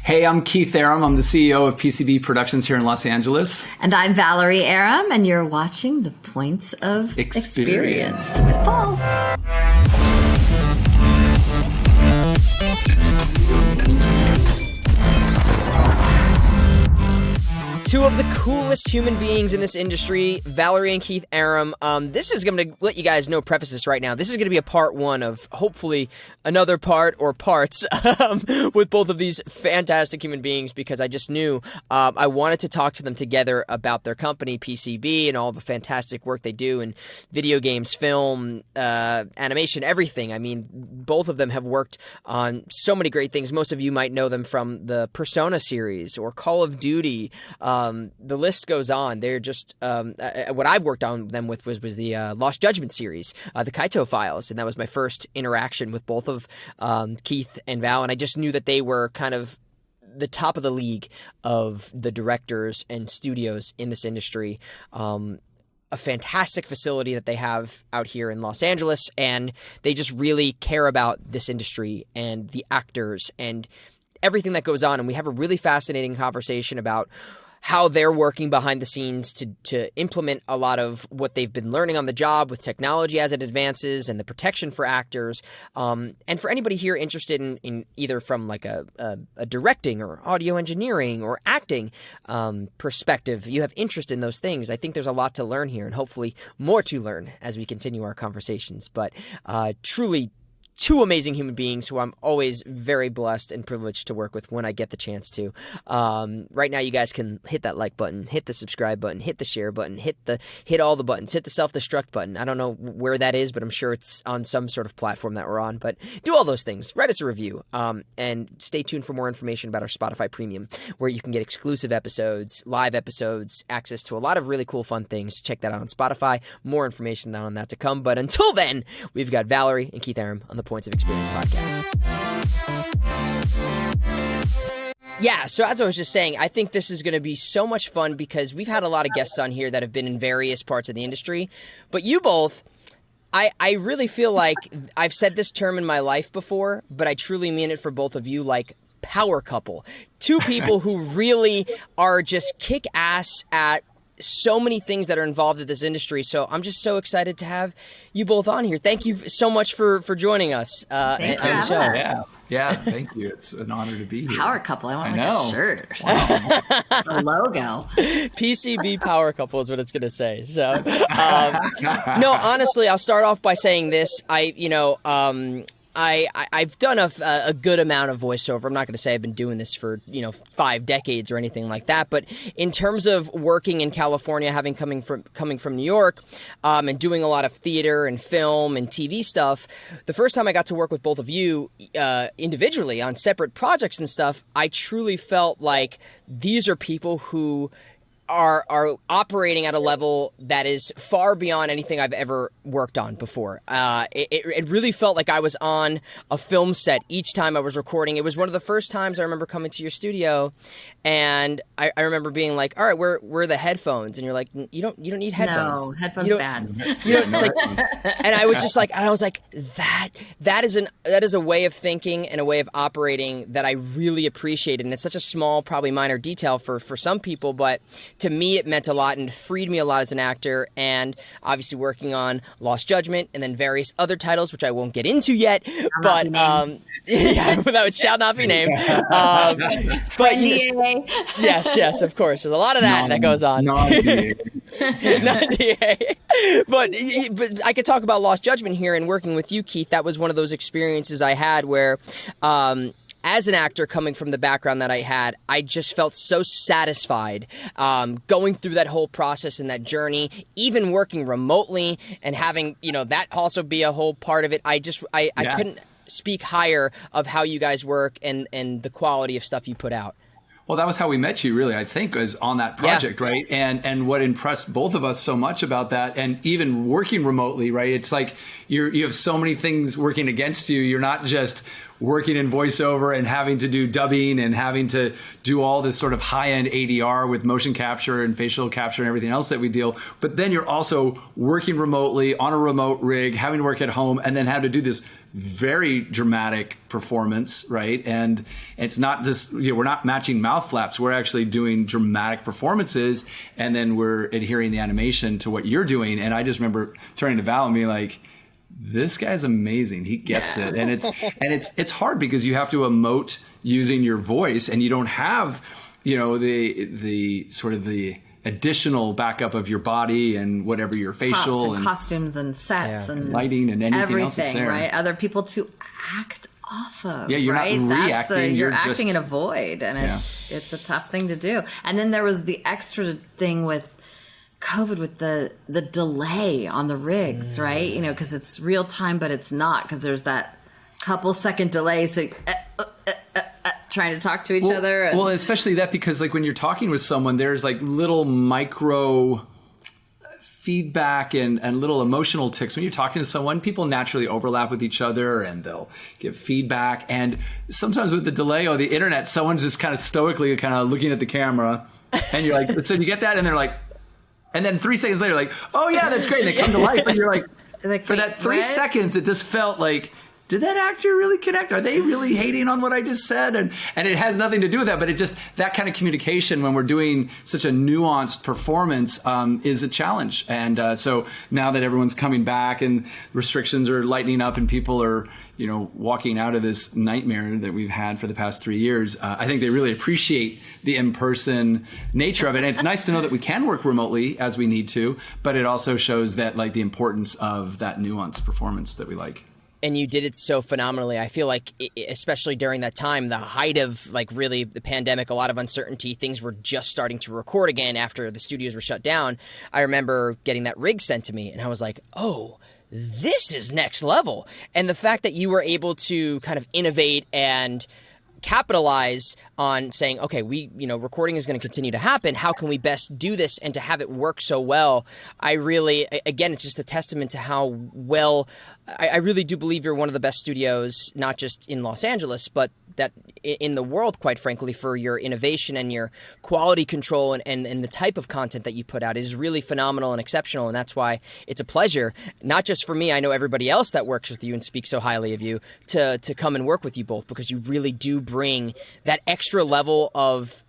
Hey, I'm Keith Arem. I'm the CEO of PCB Productions here in Los Angeles. And I'm Valerie Arem, and you're watching The Points of Experience with Paul. Two of the coolest human beings in this industry, Valerie and Keith Arem. This is going to let you guys know, preface this right now. This is going to be a part one of hopefully another part or parts with both of these fantastic human beings, because I just knew I wanted to talk to them together about their company, PCB, and all the fantastic work they do in video games, film, animation, everything. I mean, both of them have worked on so many great things. Most of you might know them from the Persona series or Call of Duty. The list goes on. They're just what I've worked on them with was the Lost Judgment series, the Kaito Files, and that was my first interaction with both of Keith and Val, and I just knew that they were kind of the top of the league of the directors and studios in this industry. A fantastic facility that they have out here in Los Angeles, and they just really care about this industry and the actors and everything that goes on. And we have a really fascinating conversation about how they're working behind the scenes to implement a lot of what they've been learning on the job with technology as it advances and the protection for actors. And for anybody here interested in either from like a directing or audio engineering or acting perspective, you have interest in those things, I think there's a lot to learn here, and hopefully more to learn as we continue our conversations. But truly, two amazing human beings who I'm always very blessed and privileged to work with when I get the chance to. Right now, you guys can hit that like button, hit the subscribe button, hit the share button, hit all the buttons, hit the self-destruct button. I don't know where that is, but I'm sure it's on some sort of platform that we're on. But do all those things. Write us a review, and stay tuned for more information about our Spotify Premium, where you can get exclusive episodes, live episodes, access to a lot of really cool, fun things. Check that out on Spotify. More information on that to come. But until then, we've got Valerie and Keith Arem on the Points of Experience podcast. Yeah, so as I was just saying, I think this is going to be so much fun because we've had a lot of guests on here that have been in various parts of the industry, but you both, I really feel like I've said this term in my life before, but I truly mean it for both of you, like power couple. Two people who really are just kick ass at so many things that are involved in this industry. So I'm just so excited to have you both on here. Thank you so much for joining us on the show. Yeah, thank you. It's an honor to be here. Power couple. I want a shirt or something. A logo. PCB power couple is what it's going to say. So, no, honestly, I'll start off by saying this. I've done a good amount of voiceover. I'm not going to say I've been doing this for 5 decades or anything like that, but in terms of working in California, coming from New York, and doing a lot of theater and film and TV stuff, the first time I got to work with both of you individually on separate projects and stuff, I truly felt like these are people who are operating at a level that is far beyond anything I've ever worked on before. It really felt like I was on a film set each time I was recording. It was one of the first times I remember coming to your studio, and I remember being like, "All right, where are the headphones?" And you're like, "You don't need headphones. No, headphones bad." And I was just like, that is a way of thinking and a way of operating that I really appreciated. And it's such a small, probably minor detail for some people, but to me, it meant a lot and freed me a lot as an actor. And obviously working on Lost Judgment and then various other titles, which I won't get into yet. But that shall not be named. But yes, of course. There's a lot of that goes on. Non-DA. But I could talk about Lost Judgment here, and working with you, Keith, that was one of those experiences I had where as an actor coming from the background that I had, I just felt so satisfied going through that whole process and that journey, even working remotely and having, that also be a whole part of it. I couldn't speak higher of how you guys work and the quality of stuff you put out. Well, that was how we met you, really, I think, was on that project, right? And what impressed both of us so much about that, and even working remotely, right? It's like you have so many things working against you. You're not just working in voiceover and having to do dubbing and having to do all this sort of high-end ADR with motion capture and facial capture and everything else that we deal. But then you're also working remotely on a remote rig, having to work at home, and then have to do this very dramatic performance, right? And it's not just, we're not matching mouth flaps. We're actually doing dramatic performances, and then we're adhering the animation to what you're doing. And I just remember turning to Val and being like, this guy's amazing. He gets it. And it's hard because you have to emote using your voice, and you don't have, the sort of the additional backup of your body and whatever your facial props and costumes and sets and lighting and anything else that's there. Right? Other people to act off of. Yeah, you're right? not reacting. You're acting in a void, and it's a tough thing to do. And then there was the extra thing with COVID, with the delay on the rigs, right? Because it's real time, but it's not, because there's that couple second delay. So trying to talk to each other. Well, especially that, because like when you're talking with someone, there's like little micro feedback and little emotional ticks. When you're talking to someone, people naturally overlap with each other and they'll give feedback. And sometimes with the delay or the internet, someone's just kind of stoically kind of looking at the camera, and you're like, so you get that, and they're like, and then 3 seconds later, like, oh yeah, that's great. And they come to life, and you're like for that 3 seconds, it just felt like, did that actor really connect? Are they really hating on what I just said? And it has nothing to do with that, but it just, that kind of communication when we're doing such a nuanced performance is a challenge. And so now that everyone's coming back and restrictions are lightening up and people are, walking out of this nightmare that we've had for the past 3 years, I think they really appreciate the in-person nature of it. And it's nice to know that we can work remotely as we need to, but it also shows that like the importance of that nuanced performance that we like. And you did it so phenomenally. I feel like, especially during that time, the height of like really the pandemic, a lot of uncertainty, things were just starting to record again after the studios were shut down. I remember getting that rig sent to me, and I was like, oh, this is next level. And the fact that you were able to kind of innovate and capitalize on saying, okay, recording is going to continue to happen. How can we best do this? And to have it work so well, I really, again, it's just a testament to how well, I really do believe you're one of the best studios, not just in Los Angeles, but that in the world, quite frankly, for your innovation and your quality control and the type of content that you put out is really phenomenal and exceptional. And that's why it's a pleasure, not just for me, I know everybody else that works with you and speaks so highly of you, to come and work with you both, because you really do bring that extra level of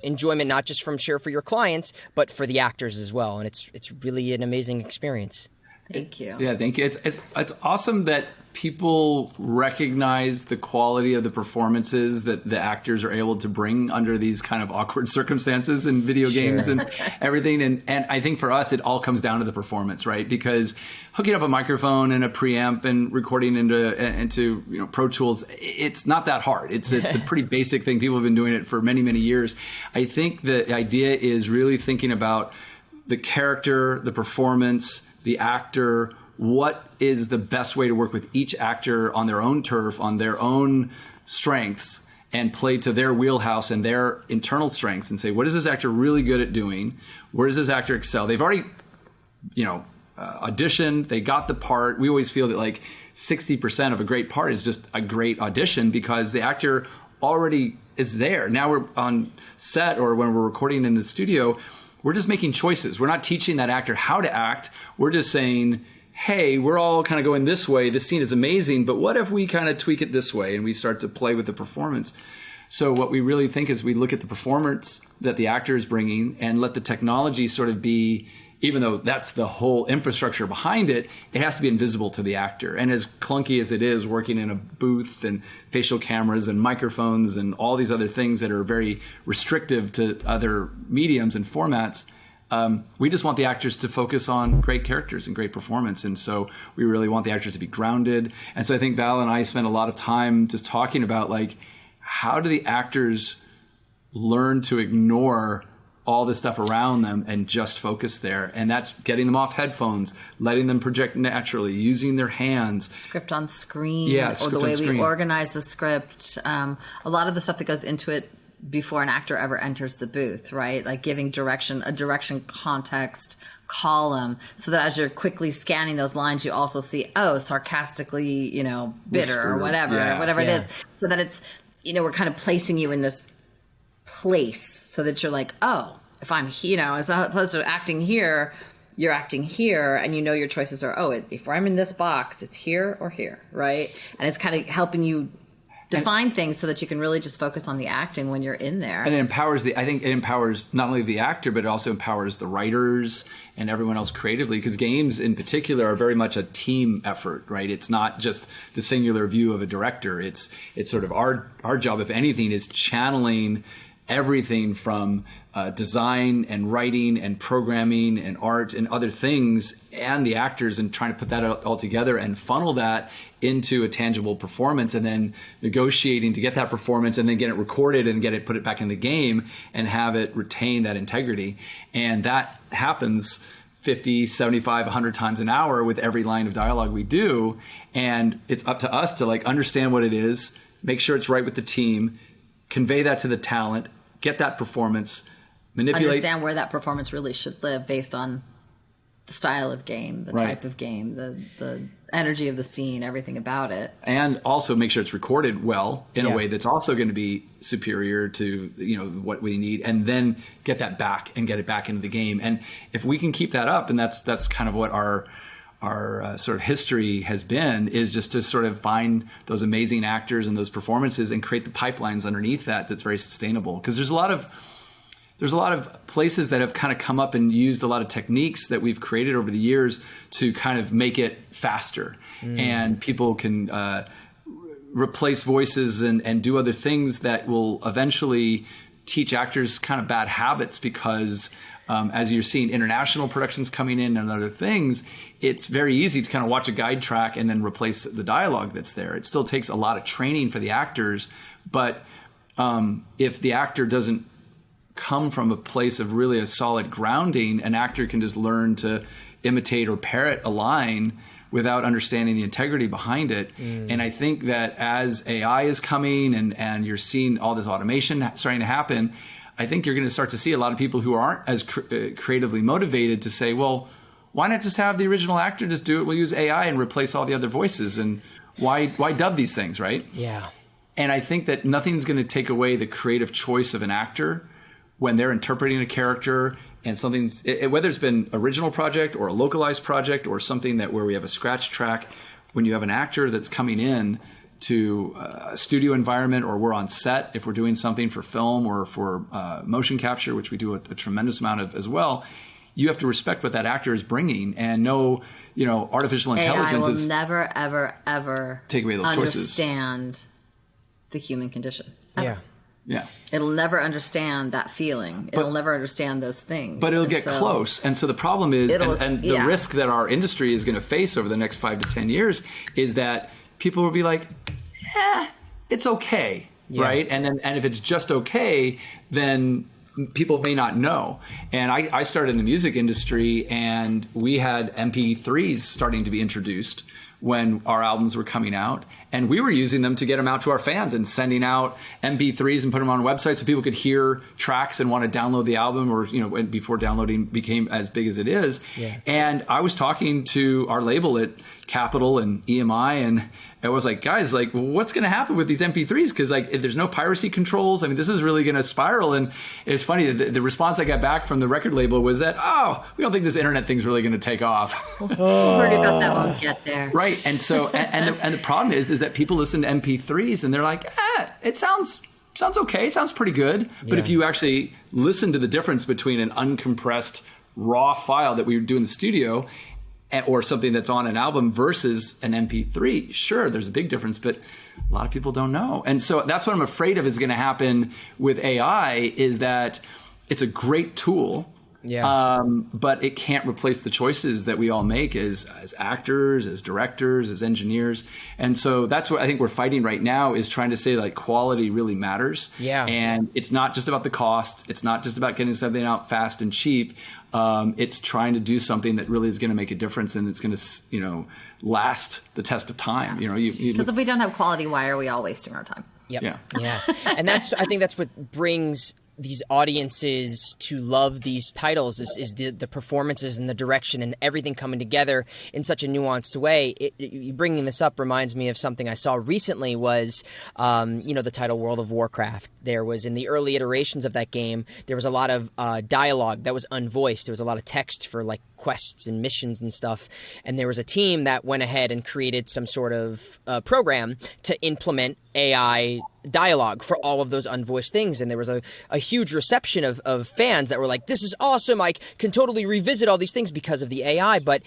enjoyment, not just for your clients, but for the actors as well. And it's really an amazing experience. Thank you. Yeah, thank you. It's awesome that people recognize the quality of the performances that the actors are able to bring under these kind of awkward circumstances in video games and everything. And I think for us, it all comes down to the performance, right? Because hooking up a microphone and a preamp and recording into Pro Tools, it's not that hard. It's a pretty basic thing. People have been doing it for many, many years. I think the idea is really thinking about the character, the performance, the actor. What is the best way to work with each actor on their own turf, on their own strengths, and play to their wheelhouse and their internal strengths, and say, what is this actor really good at doing? Where does this actor excel? They've already, auditioned, they got the part. We always feel that like 60% of a great part is just a great audition because the actor already is there. Now we're on set, or when we're recording in the studio, we're just making choices. We're not teaching that actor how to act. We're just saying, hey, we're all kind of going this way. This scene is amazing, but what if we kind of tweak it this way and we start to play with the performance? So what we really think is we look at the performance that the actor is bringing and let the technology sort of be, even though that's the whole infrastructure behind it, it has to be invisible to the actor. And as clunky as it is, working in a booth and facial cameras and microphones and all these other things that are very restrictive to other mediums and formats, we just want the actors to focus on great characters and great performance. And so we really want the actors to be grounded. And so I think Val and I spent a lot of time just talking about, like, how do the actors learn to ignore all the stuff around them and just focus there? And that's getting them off headphones, letting them project naturally, using their hands. Script on screen, or the way we organize the script. A lot of the stuff that goes into it before an actor ever enters the booth, right? Like giving a direction context column, so that as you're quickly scanning those lines, you also see, sarcastically, bitter Whisper, or whatever it is. So that it's, we're kind of placing you in this place so that you're like, if I'm, as opposed to acting here, you're acting here and you know your choices are, if I'm in this box, it's here or here, right? And it's kind of helping you define things so that you can really just focus on the acting when you're in there. And it empowers I think it empowers not only the actor, but it also empowers the writers and everyone else creatively, because games in particular are very much a team effort, right? It's not just the singular view of a director. It's sort of our job, if anything, is channeling everything from design and writing and programming and art and other things and the actors, and trying to put that all together and funnel that into a tangible performance, and then negotiating to get that performance and then get it recorded and put it back in the game and have it retain that integrity. And that happens 50, 75, 100 times an hour with every line of dialogue we do. And it's up to us to understand what it is, make sure it's right with the team, convey that to the talent, get that performance, manipulate. Understand where that performance really should live based on the style of game, the type of game, the energy of the scene, everything about it. And also make sure it's recorded well in a way that's also going to be superior to what we need, and then get that back and get it back into the game. And if we can keep that up, and that's kind of what our sort of history has been, is just to sort of find those amazing actors and those performances and create the pipelines underneath that's very sustainable. Because there's a lot of places that have kind of come up and used a lot of techniques that we've created over the years to kind of make it faster. And people can replace voices and do other things that will eventually teach actors kind of bad habits, because as you're seeing international productions coming in and other things, it's very easy to kind of watch a guide track and then replace the dialogue that's there. It still takes a lot of training for the actors, but if the actor doesn't come from a place of really a solid grounding, an actor can just learn to imitate or parrot a line without understanding the integrity behind it. And I think that as AI is coming and you're seeing all this automation starting to happen, I think you're going to start to see a lot of people who aren't as creatively motivated to say, well, why not just have the original actor just do it? We'll use AI and replace all the other voices. And why dub these things, right? Yeah. And I think that nothing's going to take away the creative choice of an actor when they're interpreting a character, and something's, whether it's been original project or a localized project or something where we have a scratch track. When you have an actor that's coming in to a studio environment, or we're on set if we're doing something for film or for motion capture, which we do a tremendous amount of as well, you have to respect what that actor is bringing and know, artificial intelligence AI will never, ever, ever take away those choices. Understand the human condition. Yeah. Yeah. It'll never understand that feeling. It'll never understand those things. But it'll get close. And so the problem is, and the risk that our industry is going to face over the next 5 to 10 years is that people will be like, it's okay, right? And if it's just okay, then people may not know. And I started in the music industry, and we had MP3s starting to be introduced when our albums were coming out, and we were using them to get them out to our fans and sending out MP3s and put them on websites so people could hear tracks and want to download the album, or before downloading became as big as it is. And I was talking to our label at Capitol and EMI, and I was like, guys, what's going to happen with these MP3s? Because there's no piracy controls. I mean, this is really going to spiral. And it's funny, the response I got back from the record label was that, we don't think this internet thing's really going to take off. We'll worry about that when we get there. Right. And so, and the problem is that people listen to MP3s and they're like, it sounds okay. It sounds pretty good. But if you actually listen to the difference between an uncompressed raw file that we do in the studio or something that's on an album versus an MP3, sure, there's a big difference, but a lot of people don't know. And so that's what I'm afraid of is going to happen with AI, is that it's a great tool, but it can't replace the choices that we all make as actors, as directors, as engineers. And so that's what I think we're fighting right now, is trying to say quality really matters. Yeah. And it's not just about the cost. It's not just about getting something out fast and cheap. It's trying to do something that really is going to make a difference, and it's going to, last the test of time. Because if we don't have quality, why are we all wasting our time? Yeah. And I think that's what brings these audiences to love these titles is the performances and the direction and everything coming together in such a nuanced way. Bringing this up reminds me of something I saw recently was, the title World of Warcraft. There was, in the early iterations of that game, there was a lot of dialogue that was unvoiced. There was a lot of text for quests and missions and stuff. And there was a team that went ahead and created some sort of program to implement AI dialogue for all of those unvoiced things. And there was a huge reception of fans that were like, this is awesome. I can totally revisit all these things because of the AI. But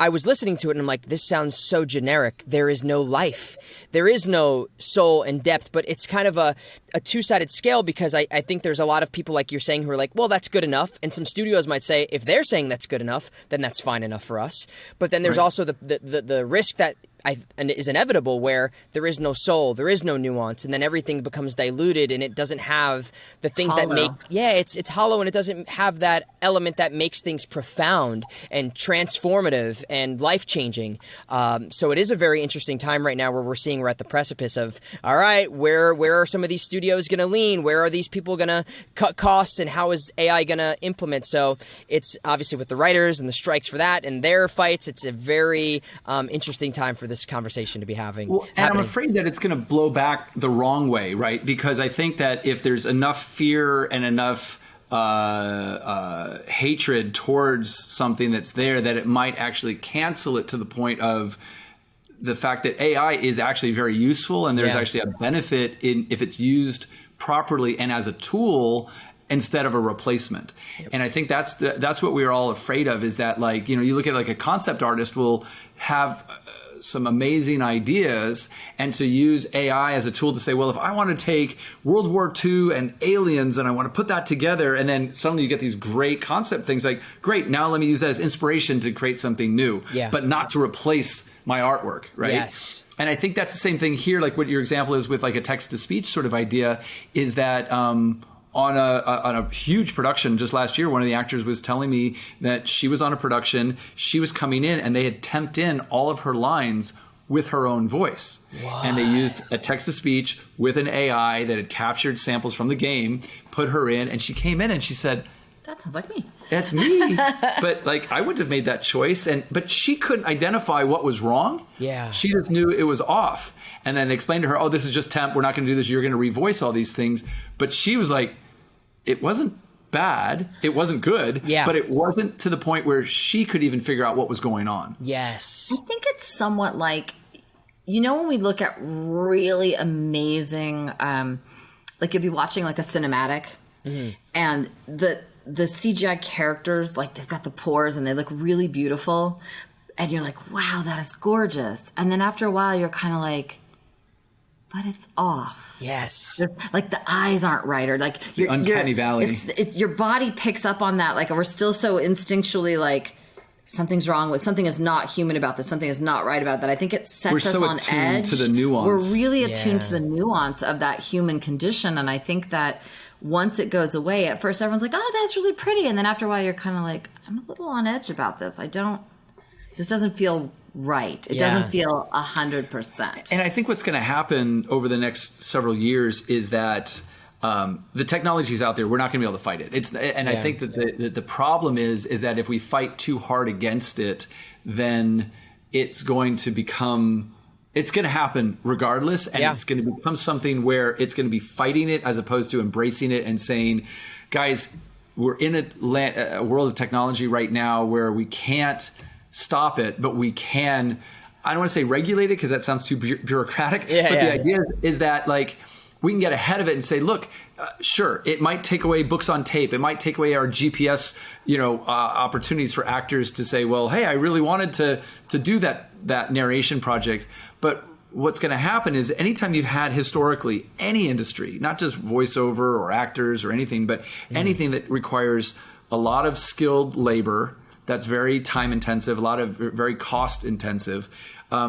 I was listening to it and I'm like, this sounds so generic. There is no life. There is no soul and depth, but it's kind of a two-sided scale, because I think there's a lot of people, like you're saying, who are like, well, that's good enough. And some studios might say, if they're saying that's good enough, then that's fine enough for us. But then there's also the risk that is inevitable, where there is no soul, there is no nuance, and then everything becomes diluted, and it doesn't have the things that make it's hollow, and it doesn't have that element that makes things profound and transformative and life-changing. So it is a very interesting time right now, where we're at the precipice of, all right, where are some of these studios going to lean? Where are these people going to cut costs, and how is AI going to implement? So it's obviously with the writers and the strikes for that and their fights, it's a very interesting time for this conversation to be having. Well, and I'm afraid that it's going to blow back the wrong way, right? Because I think that if there's enough fear and enough hatred towards something that's there, that it might actually cancel it to the point of the fact that AI is actually very useful, and there's actually a benefit if it's used properly and as a tool instead of a replacement. Yep. And I think that's what we're all afraid of, is that, like, you look at, like, a concept artist will have some amazing ideas, and to use AI as a tool to say, well, if I want to take World War II and aliens and I want to put that together, and then suddenly you get these great concept things, like, great, now let me use that as inspiration to create something new, but not to replace my artwork, right? Yes. And I think that's the same thing here, like what your example is with, like, a text-to-speech sort of idea, is that on a huge production just last year, one of the actors was telling me that she was on a production, she was coming in, and they had temped in all of her lines with her own voice. What? And they used a text-to-speech with an AI that had captured samples from the game, put her in, and she came in and she said, that sounds like me. That's me. But, like, I wouldn't have made that choice. But she couldn't identify what was wrong. Yeah. She just knew it was off. And then they explained to her, oh, this is just temp. We're not going to do this. You're going to revoice all these things. But she was like, it wasn't bad. It wasn't good. Yeah. But it wasn't to the point where she could even figure out what was going on. Yes. I think it's somewhat like, when we look at really amazing, like, you'll be watching, like, a cinematic, and the CGI characters, like, they've got the pores and they look really beautiful, and you're like, wow, that is gorgeous. And then after a while, you're kind of like, but it's off. Yes. Like, the eyes aren't right, or like the uncanny valley. Your body picks up on that. Like, we're still so instinctually like, something's wrong with, something is not human about this, something is not right about that. I think it sets us on edge. To the nuance. We're really attuned to the nuance of that human condition. And I think that once it goes away, at first everyone's like, oh, that's really pretty. And then after a while, you're kind of like, I'm a little on edge about this. This doesn't feel right. It doesn't feel 100%. And I think what's going to happen over the next several years is that the technology is out there. We're not going to be able to fight it. I think that the problem is that if we fight too hard against it, then it's going to become... It's going to happen regardless, and it's going to become something where it's going to be fighting it as opposed to embracing it and saying, guys, we're in a world of technology right now where we can't stop it, but we can, I don't want to say regulate it because that sounds too bureaucratic, but the idea is that, like, we can get ahead of it and say, look, sure, it might take away books on tape. It might take away our GPS, opportunities for actors to say, well, hey, I really wanted to do that narration project. But what's going to happen is anytime you've had historically any industry, not just voiceover or actors or anything, but anything that requires a lot of skilled labor, that's very time intensive, a lot of very cost intensive,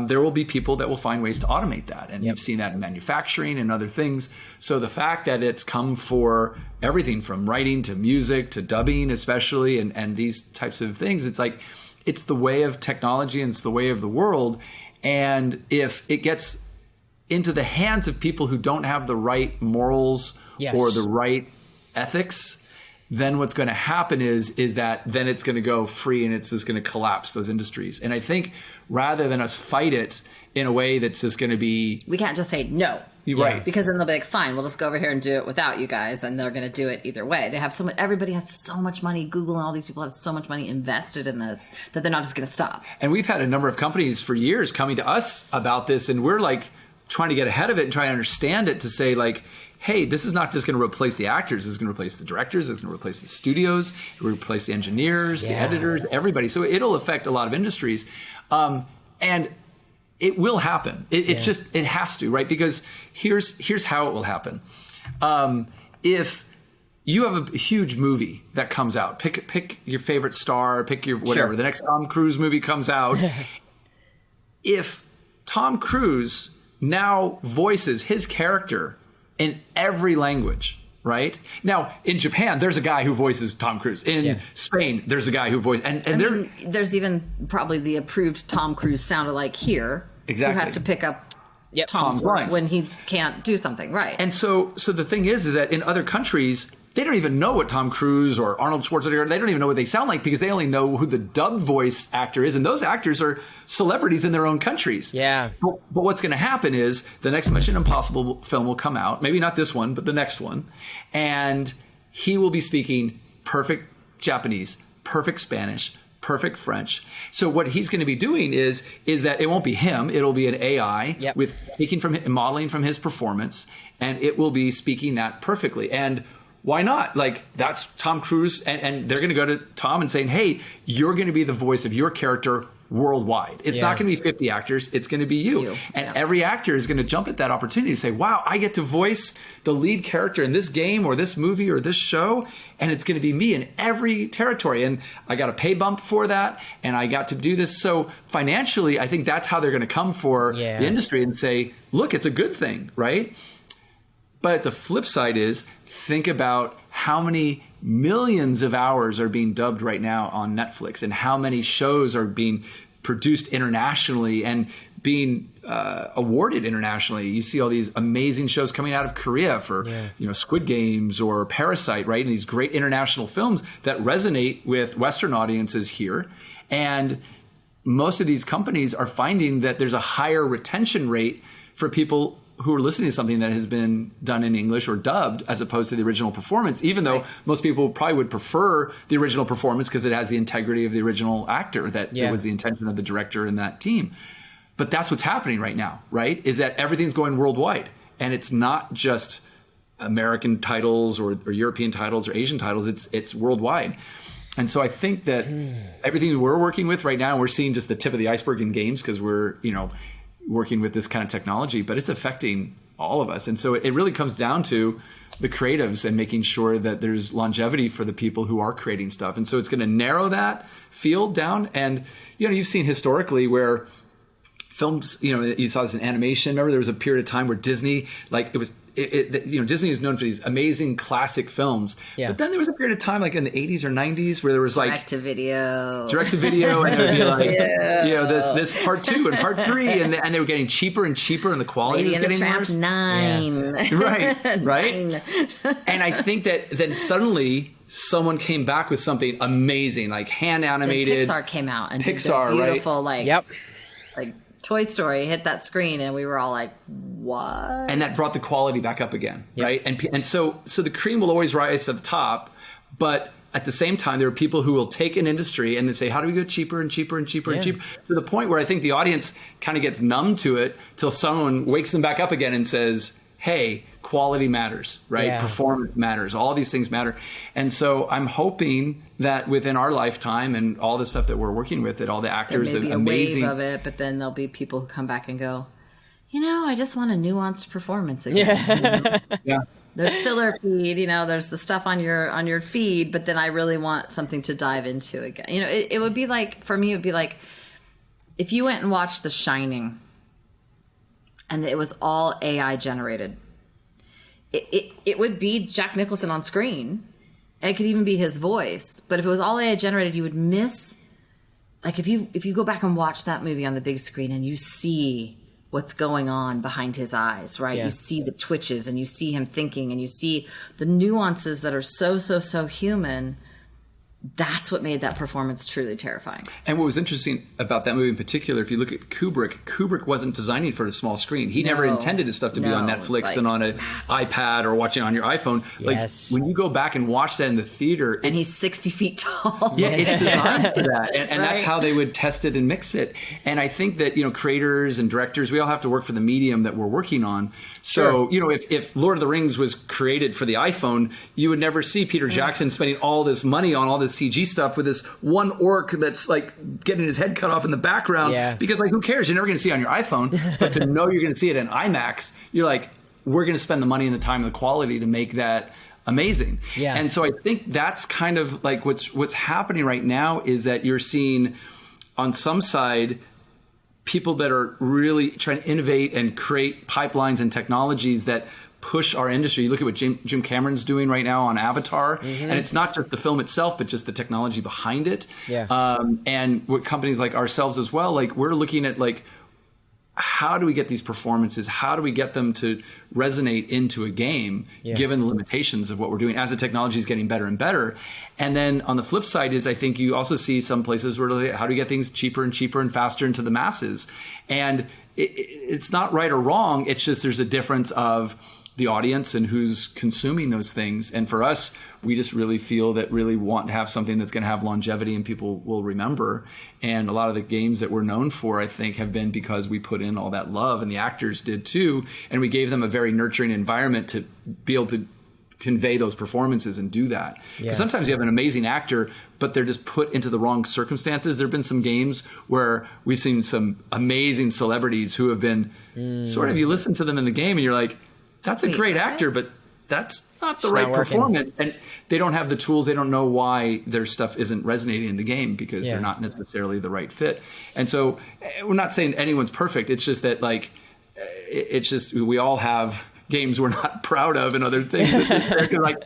there will be people that will find ways to automate that. And you've seen that in manufacturing and other things. So the fact that it's come for everything from writing to music to dubbing especially, and these types of things, it's like, it's the way of technology and it's the way of the world. And if it gets into the hands of people who don't have the right morals or the right ethics, then what's going to happen is that then it's going to go free and it's just going to collapse those industries. And I think rather than us fight it in a way that's just going to be... We can't just say, no, Right. Because then they'll be like, fine, we'll just go over here and do it without you guys, and they're going to do it either way. They have so much. Everybody has so much money. Google and all these people have so much money invested in this that they're not just going to stop. And we've had a number of companies for years coming to us about this, and we're like trying to get ahead of it and try to understand it, to say like, hey, this is not just going to replace the actors. It's going to replace the directors. It's going to replace the studios. It will replace the engineers, the editors, everybody. So it'll affect a lot of industries. And it will happen. It has to, right? Because here's how it will happen. If you have a huge movie that comes out, pick your favorite star, pick your whatever. Sure. The next Tom Cruise movie comes out. If Tom Cruise now voices his character in every language, right? Now, in Japan, there's a guy who voices Tom Cruise. In Spain, there's a guy who voices... And there's even probably the approved Tom Cruise sound-alike here. Exactly. Who has to pick up Tom's lines when he can't do something, right? And so the thing is that in other countries, they don't even know what Tom Cruise or Arnold Schwarzenegger, they don't even know what they sound like, because they only know who the dubbed voice actor is. And those actors are celebrities in their own countries. Yeah. But what's going to happen is the next Mission Impossible film will come out, maybe not this one, but the next one. And he will be speaking perfect Japanese, perfect Spanish, perfect French. So what he's going to be doing is that it won't be him. It'll be an AI with modeling from his performance, and it will be speaking that perfectly. And why not? Like, that's Tom Cruise, and they're going to go to Tom and saying, hey, you're going to be the voice of your character worldwide. It's not going to be 50 actors. It's going to be you. And every actor is going to jump at that opportunity to say, wow, I get to voice the lead character in this game or this movie or this show, and it's going to be me in every territory. And I got a pay bump for that, and I got to do this. So financially, I think that's how they're going to come for the industry and say, look, it's a good thing, right? But the flip side is, think about how many millions of hours are being dubbed right now on Netflix, and how many shows are being produced internationally and being awarded internationally. You see all these amazing shows coming out of Korea for Squid Games or Parasite, right? And these great international films that resonate with Western audiences here. And most of these companies are finding that there's a higher retention rate for people who are listening to something that has been done in English or dubbed, as opposed to the original performance, even though most people probably would prefer the original performance because it has the integrity of the original actor, that it was the intention of the director and that team. But that's what's happening right now, right? Is that everything's going worldwide. And it's not just American titles or European titles or Asian titles, it's worldwide. And so I think that everything we're working with right now, we're seeing just the tip of the iceberg in games, because we're, working with this kind of technology, but it's affecting all of us. And so it really comes down to the creatives and making sure that there's longevity for the people who are creating stuff. And so it's going to narrow that field down. And, you've seen historically where films, you saw this in animation. Remember, there was a period of time where Disney, Disney is known for these amazing classic films. Yeah. But then there was a period of time, like in the 80s or 90s, where there was like direct-to-video, and it would be like, this part 2 and part 3, and they were getting cheaper and cheaper, and the quality was getting worse. 9. Yeah. Right. 9. And I think that then suddenly someone came back with something amazing, like hand animated. Pixar came out and Pixar, did beautiful, right? like Toy Story hit that screen, and we were all like, what? And that brought the quality back up again, right? And so the cream will always rise to the top, but at the same time, there are people who will take an industry and then say, how do we go cheaper and cheaper and cheaper and cheaper? To the point where I think the audience kind of gets numb to it till someone wakes them back up again and says, hey, quality matters, right? Yeah. Performance matters. All these things matter. And so I'm hoping that within our lifetime and all the stuff that we're working with, that all the actors, there may be amazing a wave of it, but then there'll be people who come back and go, I just want a nuanced performance again. Yeah. There's filler feed, there's the stuff on your feed, but then I really want something to dive into again. It would be like, for me, it would be like if you went and watched The Shining and it was all AI generated. It would be Jack Nicholson on screen. It could even be his voice. But if it was all AI generated, you would miss, like if you go back and watch that movie on the big screen and you see what's going on behind his eyes, right? Yeah. You see the twitches and you see him thinking and you see the nuances that are so human. that's what made that performance truly terrifying. And what was interesting about that movie in particular, if you look at Kubrick wasn't designing for a small screen. He never intended his stuff to be on Netflix and on an iPad or watching on your iPhone. Yes. Like when you go back and watch that in the theater, and he's 60 feet tall. Yeah, it's designed for that, and that's how they would test it and mix it. And I think that creators and directors, we all have to work for the medium that we're working on. So if Lord of the Rings was created for the iPhone, you would never see Peter Jackson spending all this money on all this CG stuff with this one orc that's like getting his head cut off in the background. Yeah. Because like who cares? You're never going to see it on your iPhone, but to know you're going to see it in IMAX, you're like, we're going to spend the money and the time and the quality to make that amazing. Yeah. And so I think that's kind of like what's happening right now is that you're seeing on some side people that are really trying to innovate and create pipelines and technologies that push our industry. You look at what Jim Cameron's doing right now on Avatar, and it's not just the film itself, but just the technology behind it. Yeah. And what companies like ourselves as well, like we're looking at like, how do we get these performances? How do we get them to resonate into a game, given the limitations of what we're doing as the technology is getting better and better? And then on the flip side is I think you also see some places where like, how do we get things cheaper and cheaper and faster into the masses? And it's not right or wrong. It's just there's a difference of the audience and who's consuming those things. And for us, we just really feel that really want to have something that's going to have longevity and people will remember. And a lot of the games that we're known for, I think, have been because we put in all that love, and the actors did too. And we gave them a very nurturing environment to be able to convey those performances and do that. Yeah. Sometimes you have an amazing actor, but they're just put into the wrong circumstances. There have been some games where we've seen some amazing celebrities who have been sort of, you listen to them in the game and you're like, that's a great actor, but that's not the right performance. And they don't have the tools. They don't know why their stuff isn't resonating in the game because they're not necessarily the right fit. And so we're not saying anyone's perfect. It's just that like, it's just, we all have games we're not proud of and other things that like,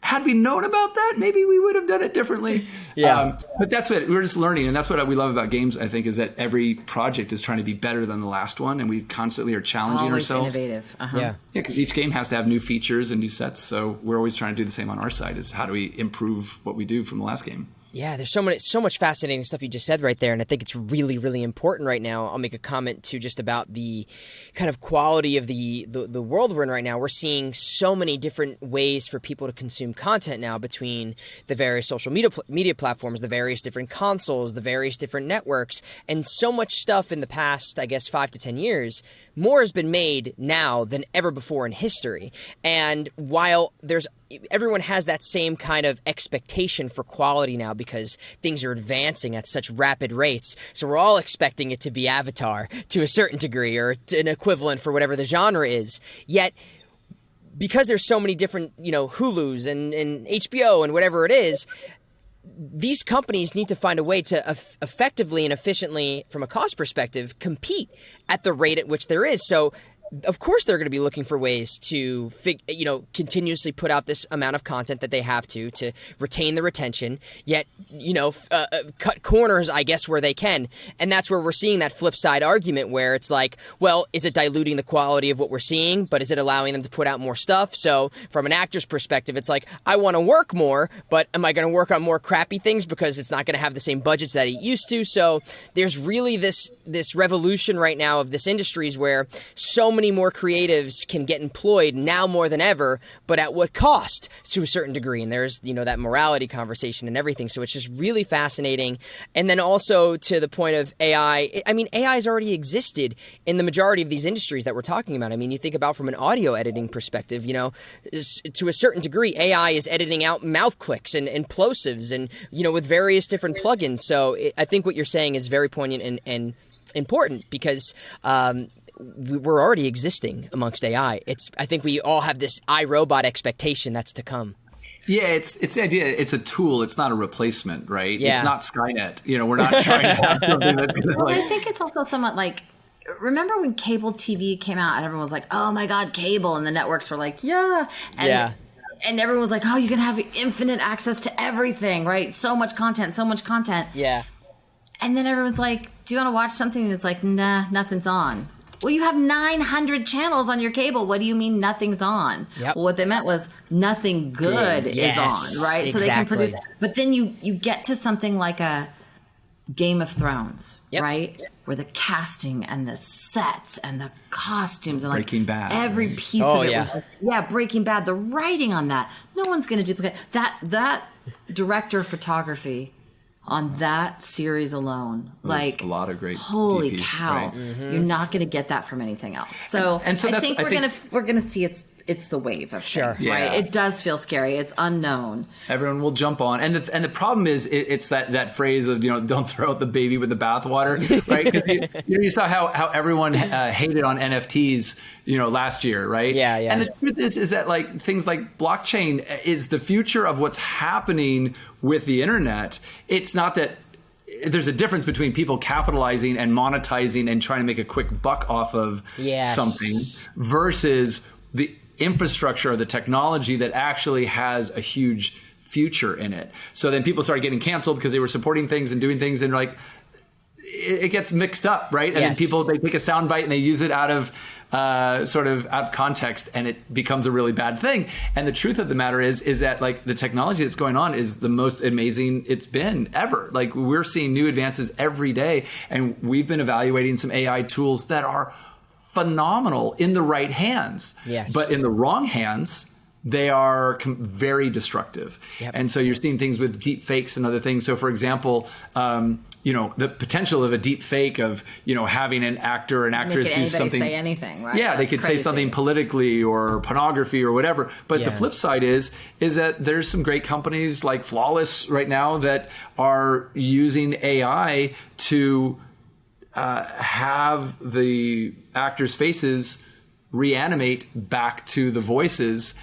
had we known about that, maybe we would have done it differently. Yeah. But that's what we're just learning. And that's what we love about games, I think, is that every project is trying to be better than the last one. And we constantly are challenging ourselves. Innovative. Yeah. Because each game has to have new features and new sets. So we're always trying to do the same on our side is how do we improve what we do from the last game? Yeah, there's so much fascinating stuff you just said right there, and I think it's really, really important right now. I'll make a comment too just about the kind of quality of the world we're in right now. We're seeing so many different ways for people to consume content now between the various social media platforms, the various different consoles, the various different networks, and so much stuff in the past, I guess, 5 to 10 years. More has been made now than ever before in history. And while everyone has that same kind of expectation for quality now because things are advancing at such rapid rates. So we're all expecting it to be Avatar to a certain degree or an equivalent for whatever the genre is. Yet, because there's so many different, Hulus and HBO and whatever it is, these companies need to find a way to effectively and efficiently, from a cost perspective, compete at the rate at which there is. So of course they're going to be looking for ways to continuously put out this amount of content that they have to retain the retention, yet cut corners, I guess, where they can. And that's where we're seeing that flip side argument where it's like, well, is it diluting the quality of what we're seeing, but is it allowing them to put out more stuff? So from an actor's perspective, it's like, I want to work more, but am I going to work on more crappy things because it's not going to have the same budgets that it used to? So there's really this revolution right now of this industries where so many more creatives can get employed now more than ever, but at what cost to a certain degree? And there's, that morality conversation and everything. So it's just really fascinating. And then also to the point of AI, I mean, AI has already existed in the majority of these industries that we're talking about. I mean, you think about from an audio editing perspective, to a certain degree, AI is editing out mouth clicks and plosives and, with various different plugins. So I think what you're saying is very poignant and important because, we're already existing amongst AI. I think we all have this iRobot expectation that's to come. Yeah, it's the idea. It's a tool. It's not a replacement, right? Yeah. It's not Skynet. We're not trying to have something that's going to I think it's also somewhat like, remember when cable TV came out and everyone was like, oh my God, cable. And the networks were like, yeah. And everyone was like, oh, you can have infinite access to everything, right? So much content. Yeah. And then everyone's like, do you want to watch something? And it's like, nah, nothing's on. well, you have 900 channels on your cable. What do you mean nothing's on? Yep. Well, what they meant was nothing good is on, right? Exactly. So they can produce. But then you get to something like a Game of Thrones, right? Where the casting and the sets and the costumes and like Breaking Bad, every right? piece of it was just, Breaking Bad. The writing on that, no one's going to duplicate that. That director of photography on that series alone, like a lot of great holy DPs, cow, right? you're not going to get that from anything else. So, and so I think we're gonna see it's the wave of things, right? It does feel scary. It's unknown. Everyone will jump on, and the problem is it's that phrase of don't throw out the baby with the bathwater, right? Because you saw how everyone hated on NFTs, last year, right? Yeah. And the truth is that like things like blockchain is the future of what's happening with the internet. It's not that. There's a difference between people capitalizing and monetizing and trying to make a quick buck off of something versus the infrastructure or the technology that actually has a huge future in it. So then people started getting canceled because they were supporting things and doing things, and like it gets mixed up, right? And then people, they take a soundbite and they use it out of sort of out of context, and it becomes a really bad thing. And the truth of the matter is that like the technology that's going on is the most amazing it's been ever. Like we're seeing new advances every day, and we've been evaluating some AI tools that are phenomenal in the right hands. Yes. But in the wrong hands, they are very destructive. Yep. And so you're seeing things with deep fakes and other things. So for example, the potential of a deep fake of, having an actor or an actress do something. Say anything, right? Yeah, they could say something politically or pornography or whatever. But the flip side is that there's some great companies like Flawless right now that are using AI to have the actors' faces reanimate back to the voices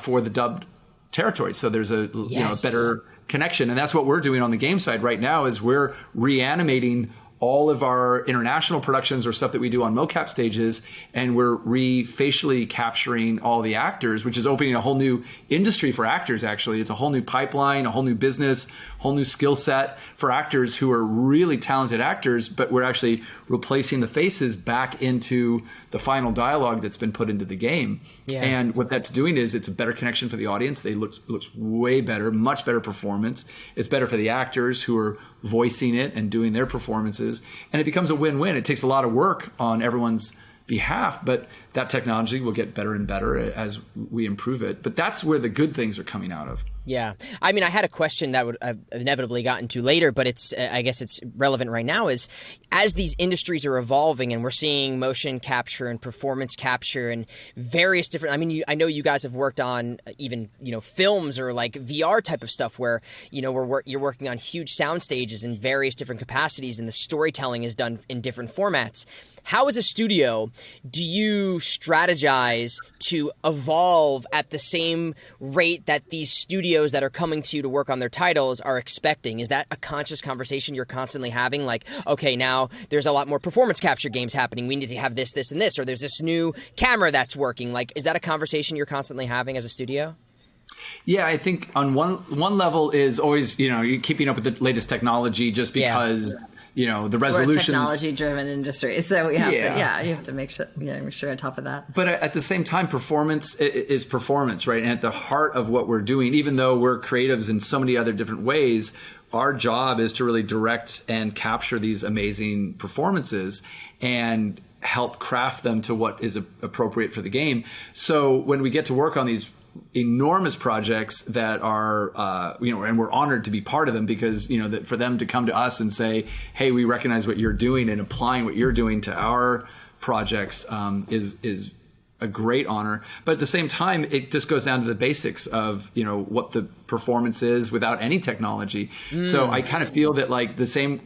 for the dubbed territory. So there's a better connection, and that's what we're doing on the game side right now. Is we're reanimating all of our international productions or stuff that we do on mocap stages, and we're facially capturing all the actors, which is opening a whole new industry for actors. Actually, it's a whole new pipeline, a whole new business, whole new skill set for actors who are really talented actors, but we're actually replacing the faces back into the final dialogue that's been put into the game. Yeah. And what that's doing is it's a better connection for the audience. They looks way better, much better performance. It's better for the actors who are voicing it and doing their performances. And it becomes a win-win. It takes a lot of work on everyone's behalf, but that technology will get better and better as we improve it. But that's where the good things are coming out of. Yeah. I mean, I had a question that would have inevitably gotten to later, but it's I guess it's relevant right now, is as these industries are evolving and we're seeing motion capture and performance capture and various different, I mean, I know you guys have worked on even, films or like VR type of stuff where, you're working on huge sound stages in various different capacities and the storytelling is done in different formats. How, as a studio, do you strategize to evolve at the same rate that these studios that are coming to you to work on their titles are expecting? Is that a conscious conversation you're constantly having? Like, okay, now there's a lot more performance capture games happening. We need to have this, this, and this. Or there's this new camera that's working. Like, is that a conversation you're constantly having as a studio? Yeah, I think on one level is always, you're keeping up with the latest technology just because... Yeah. The resolutions. We're a technology-driven industry, so we have to. Yeah, you have to make sure you're on top of that. But at the same time, performance is performance, right? And at the heart of what we're doing, even though we're creatives in so many other different ways, our job is to really direct and capture these amazing performances and help craft them to what is appropriate for the game. So when we get to work on these enormous projects that are, and we're honored to be part of them because, that for them to come to us and say, hey, we recognize what you're doing and applying what you're doing to our projects is a great honor. But at the same time, it just goes down to the basics of, what the performance is without any technology. So I kind of feel that like the same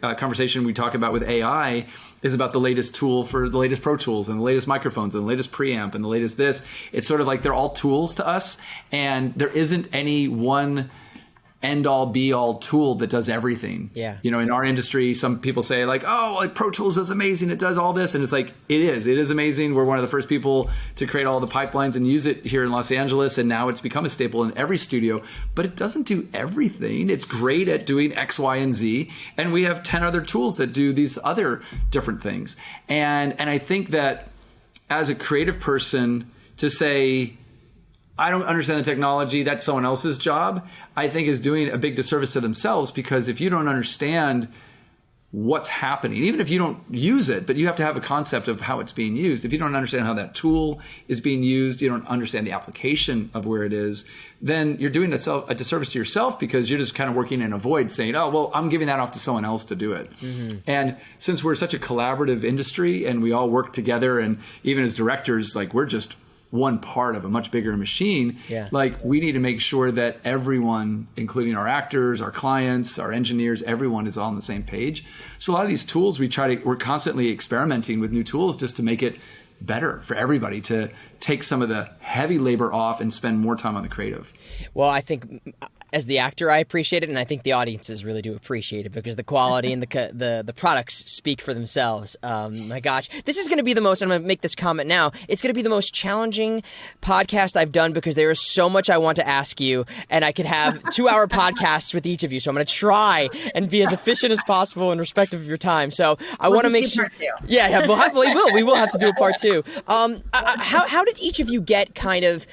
conversation we talk about with AI is about the latest tool for the latest Pro Tools and the latest microphones and the latest preamp and the latest this. It's sort of like they're all tools to us, and there isn't any one end all be all tool that does everything. Yeah. You know, in our industry, some people say like, oh, like Pro Tools is amazing. It does all this. And it's like, it is amazing. We're one of the first people to create all the pipelines and use it here in Los Angeles. And now it's become a staple in every studio, but it doesn't do everything. It's great at doing X, Y, and Z. And we have 10 other tools that do these other different things. And I think that as a creative person to say, I don't understand the technology, that's someone else's job, I think is doing a big disservice to themselves, because if you don't understand what's happening, even if you don't use it, but you have to have a concept of how it's being used. If you don't understand how that tool is being used, you don't understand the application of where it is, then you're doing a disservice to yourself, because you're just kind of working in a void saying, oh, well, I'm giving that off to someone else to do it. Mm-hmm. And since we're such a collaborative industry and we all work together, and even as directors, like we're just one part of a much bigger machine. Yeah. Like we need to make sure that everyone, including our actors, our clients, our engineers, everyone is all on the same page. So a lot of these tools, we're constantly experimenting with new tools just to make it better for everybody, to take some of the heavy labor off and spend more time on the creative. Well, I think as the actor, I appreciate it, and I think the audiences really do appreciate it, because the quality and the products speak for themselves. My gosh, this is going to be the most, I'm going to make this comment now, it's going to be the most challenging podcast I've done, because there is so much I want to ask you, and I could have 2-hour podcasts with each of you, so I'm going to try and be as efficient as possible in respect of your time. So I want to make sure. Part 2. Yeah, we will have to do a part 2. How did each of you get kind of,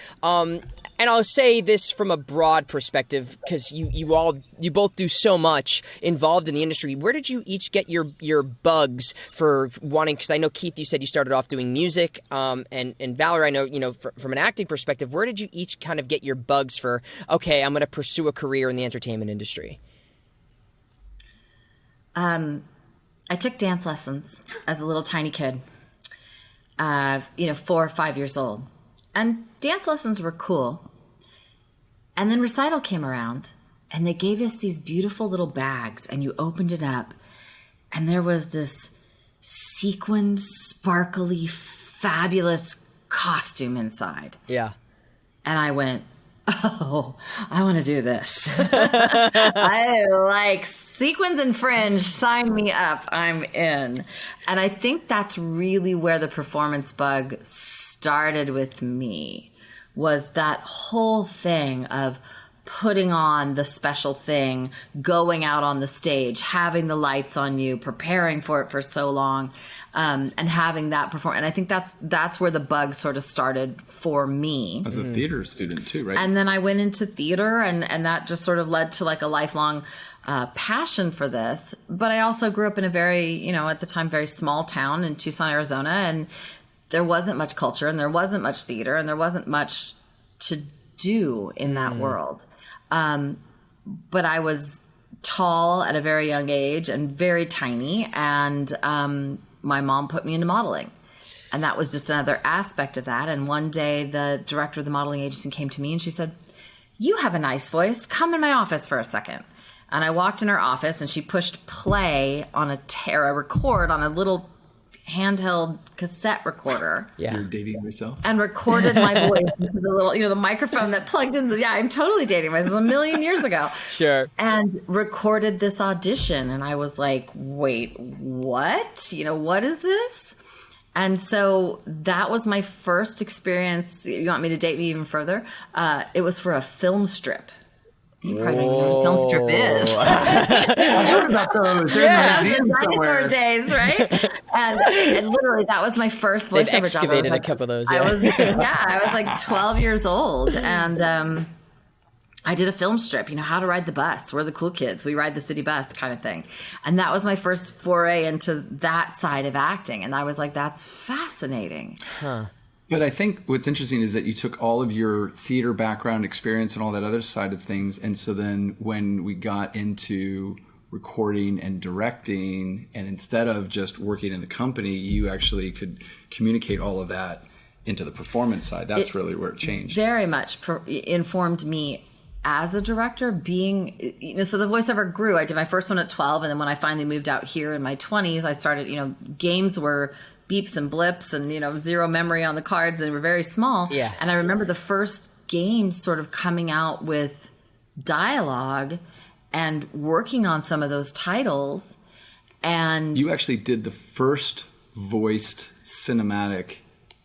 and I'll say this from a broad perspective, because you both do so much involved in the industry. Where did you each get your bugs for wanting? Because I know, Keith, you said you started off doing music, and Valerie, I know, from an acting perspective, where did you each kind of get your bugs for? Okay, I'm going to pursue a career in the entertainment industry. I took dance lessons as a little tiny kid, 4 or 5 years old. And dance lessons were cool. And then recital came around, and they gave us these beautiful little bags, and you opened it up, and there was this sequined, sparkly, fabulous costume inside. Yeah. And I went, oh, I want to do this. I like sequins and fringe. Sign me up. I'm in. And I think that's really where the performance bug started with me, was that whole thing of putting on the special thing, going out on the stage, having the lights on you, preparing for it for so long, and having that perform. And I think that's where the bug sort of started for me. As a theater student too, right? And then I went into theater, and that just sort of led to like a lifelong passion for this. But I also grew up in a very, at the time, very small town in Tucson, Arizona, and there wasn't much culture, and there wasn't much theater, and there wasn't much to do in that world. But I was tall at a very young age and very tiny, and my mom put me into modeling. And that was just another aspect of that. And one day the director of the modeling agency came to me and she said, "You have a nice voice. Come in my office for a second." And I walked in her office, and she pushed play on a record on a little handheld cassette recorder. Yeah. You're dating yourself. And recorded my voice into the little, the microphone that plugged in. Yeah, I'm totally dating myself, a million years ago. Sure. And recorded this audition. And I was like, wait, what? What is this? And so that was my first experience. You want me to date me even further? It was for a film strip. You probably don't even know what a film strip is. I heard about those. Yeah, the dinosaur days, right? And literally, that was my first voiceover job. They've excavated a couple of those. Yeah. I was like 12 years old, and I did a film strip. How to ride the bus. We're the cool kids. We ride the city bus, kind of thing. And that was my first foray into that side of acting. And I was like, that's fascinating. Huh. But I think what's interesting is that you took all of your theater background experience and all that other side of things. And so then when we got into recording and directing, and instead of just working in the company, you actually could communicate all of that into the performance side. That's really where it changed. Very much informed me as a director, being, so the voiceover grew. I did my first one at 12. And then when I finally moved out here in my 20s, I started, games were beeps and blips and, zero memory on the cards, and they were very small. Yeah. And I remember the first games sort of coming out with dialogue and working on some of those titles. And you actually did the first voiced cinematic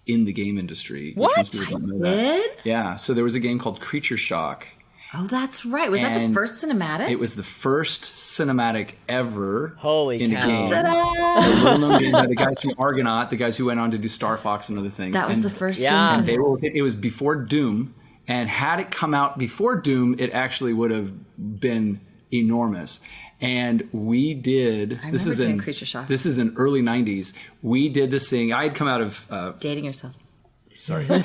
in the game industry. What? Did? Yeah. So there was a game called Creature Shock. Oh, that's right. Was that the first cinematic? It was the first cinematic ever. Holy in cow. a game. Ta-da! A well-known game by the guys from Argonaut, the guys who went on to do Star Fox and other things. That was the first Yeah. thing. It was before Doom, and had it come out before Doom, it actually would have been enormous. And we did. I This is remember doing in Creature Shock. This is in early '90s. We did this thing. I had come out of. Dating yourself. Sorry. I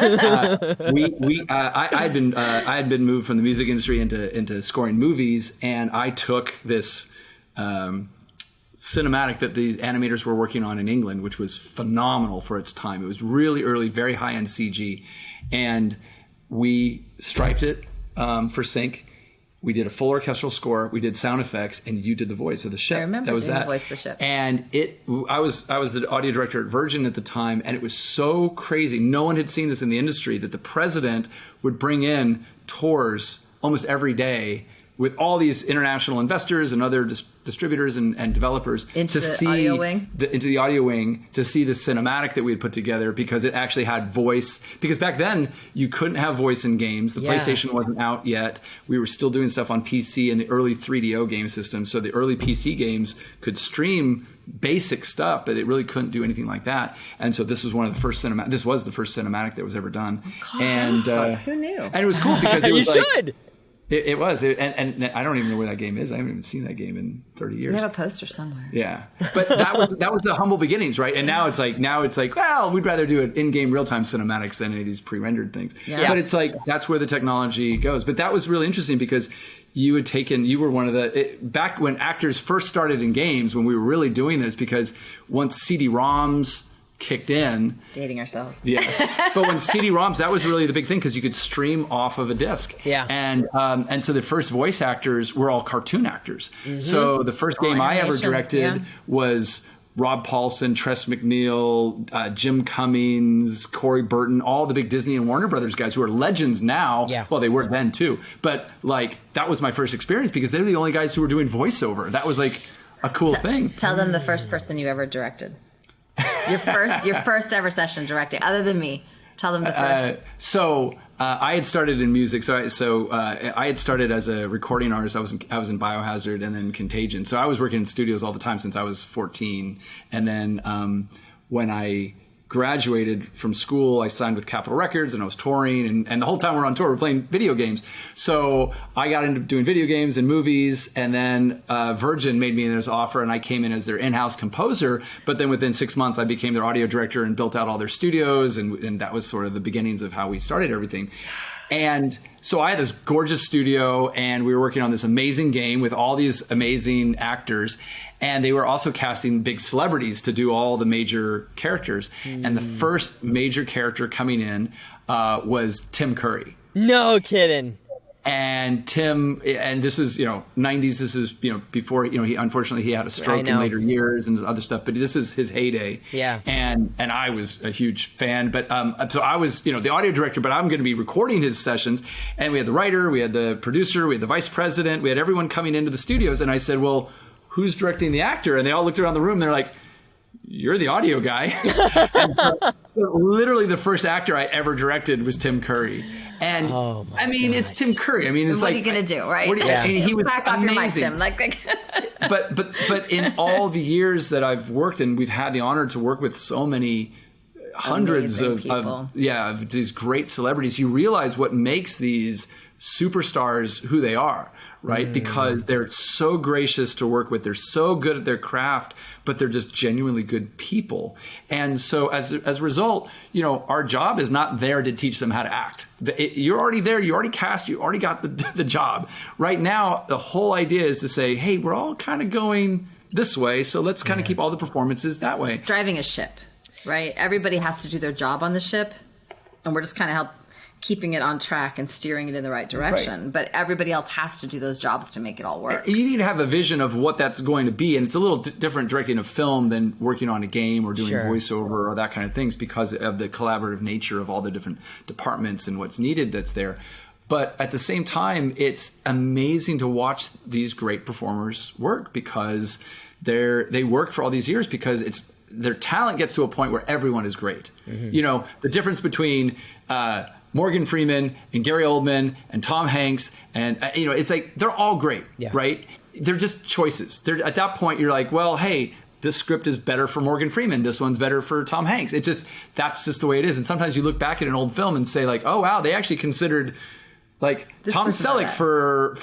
had been moved from the music industry into scoring movies, and I took this cinematic that these animators were working on in England, which was phenomenal for its time. It was really early, very high-end CG, and we striped it for sync. We did a full orchestral score. We did sound effects, and you did the voice of the ship. I remember that was doing that. the voice of the ship. And I was the audio director at Virgin at the time, and it was so crazy. No one had seen this in the industry that the president would bring in tours almost every day with all these international investors and other distributors and developers Into to the see audio wing? into the audio wing to see the cinematic that we had put together, because it actually had voice. Because back then you couldn't have voice in games. The PlayStation wasn't out yet. We were still doing stuff on PC and the early 3DO game system. So the early PC games could stream basic stuff, but it really couldn't do anything like that. And so this was one of the first cinematic. This was the first cinematic that was ever done. God, and who knew? And it was cool because it You was like, should. It was, and I don't even know where that game is. I haven't even seen that game in 30 years. We have a poster somewhere. Yeah, but that was the humble beginnings, right? And now it's like, well, we'd rather do it in-game real-time cinematics than any of these pre-rendered things. Yeah. But it's like that's where the technology goes. But that was really interesting because you were one of back when actors first started in games, when we were really doing this, because once CD-ROMs kicked in. Dating ourselves. Yes. But when CD-ROMs, that was really the big thing, because you could stream off of a disc. Yeah. And so the first voice actors were all cartoon actors. Mm-hmm. So the first game I ever directed was Rob Paulson, Tress MacNeille, Jim Cummings, Corey Burton, all the big Disney and Warner Brothers guys who are legends now. Yeah. Well, they were then too. But like that was my first experience because they're the only guys who were doing voiceover. That was like a cool thing. Tell them the first person you ever directed. Your first ever session directing, other than me. Tell them the first. I had started in music. I had started as a recording artist. I was in Biohazard and then Contagion. So I was working in studios all the time since I was 14. And then when I graduated from school, I signed with Capitol Records and I was touring. And the whole time we're on tour, we're playing video games. So I got into doing video games and movies. And then Virgin made me this offer and I came in as their in-house composer. But then within 6 months, I became their audio director and built out all their studios. And that was sort of the beginnings of how we started everything. And so I had this gorgeous studio and we were working on this amazing game with all these amazing actors. And they were also casting big celebrities to do all the major characters. And the first major character coming in was Tim Curry. No kidding. And Tim, and this was, 90s. This is, before, he unfortunately he had a stroke in later years and other stuff, but this is his heyday. Yeah. And I was a huge fan, but so I was, the audio director, but I'm going to be recording his sessions. And we had the writer, we had the producer, we had the vice president, we had everyone coming into the studios. And I said, well, who's directing the actor? And they all looked around the room. They're like, you're the audio guy. so literally the first actor I ever directed was Tim Curry. And it's Tim Curry. I mean, it's what like, are you going to do, right? And he was back off your mic, amazing. Tim. But in all the years that I've worked, and we've had the honor to work with so many hundreds of these great celebrities, you realize what makes these superstars who they are. Right? Because they're so gracious to work with. They're so good at their craft, but they're just genuinely good people. And so as a result, our job is not there to teach them how to act. You're already there. You already cast. You already got the job. Right now, the whole idea is to say, hey, we're all kind of going this way. So let's kind of keep all the performances that way. Driving a ship, right? Everybody has to do their job on the ship. And we're just kind of keeping it on track and steering it in the right direction. Right. But everybody else has to do those jobs to make it all work. You need to have a vision of what that's going to be. And it's a little different directing a film than working on a game or doing voiceover or that kind of things because of the collaborative nature of all the different departments and what's needed that's there. But at the same time, it's amazing to watch these great performers work, because they work for all these years because their talent gets to a point where everyone is great. You know, the difference between Morgan Freeman and Gary Oldman and Tom Hanks and you know, it's like they're all great, right? They're just choices. At that point, you're like, well, hey, this script is better for Morgan Freeman. This one's better for Tom Hanks. That's just the way it is. And sometimes you look back at an old film and say like, oh wow, they actually considered like this Tom Selleck for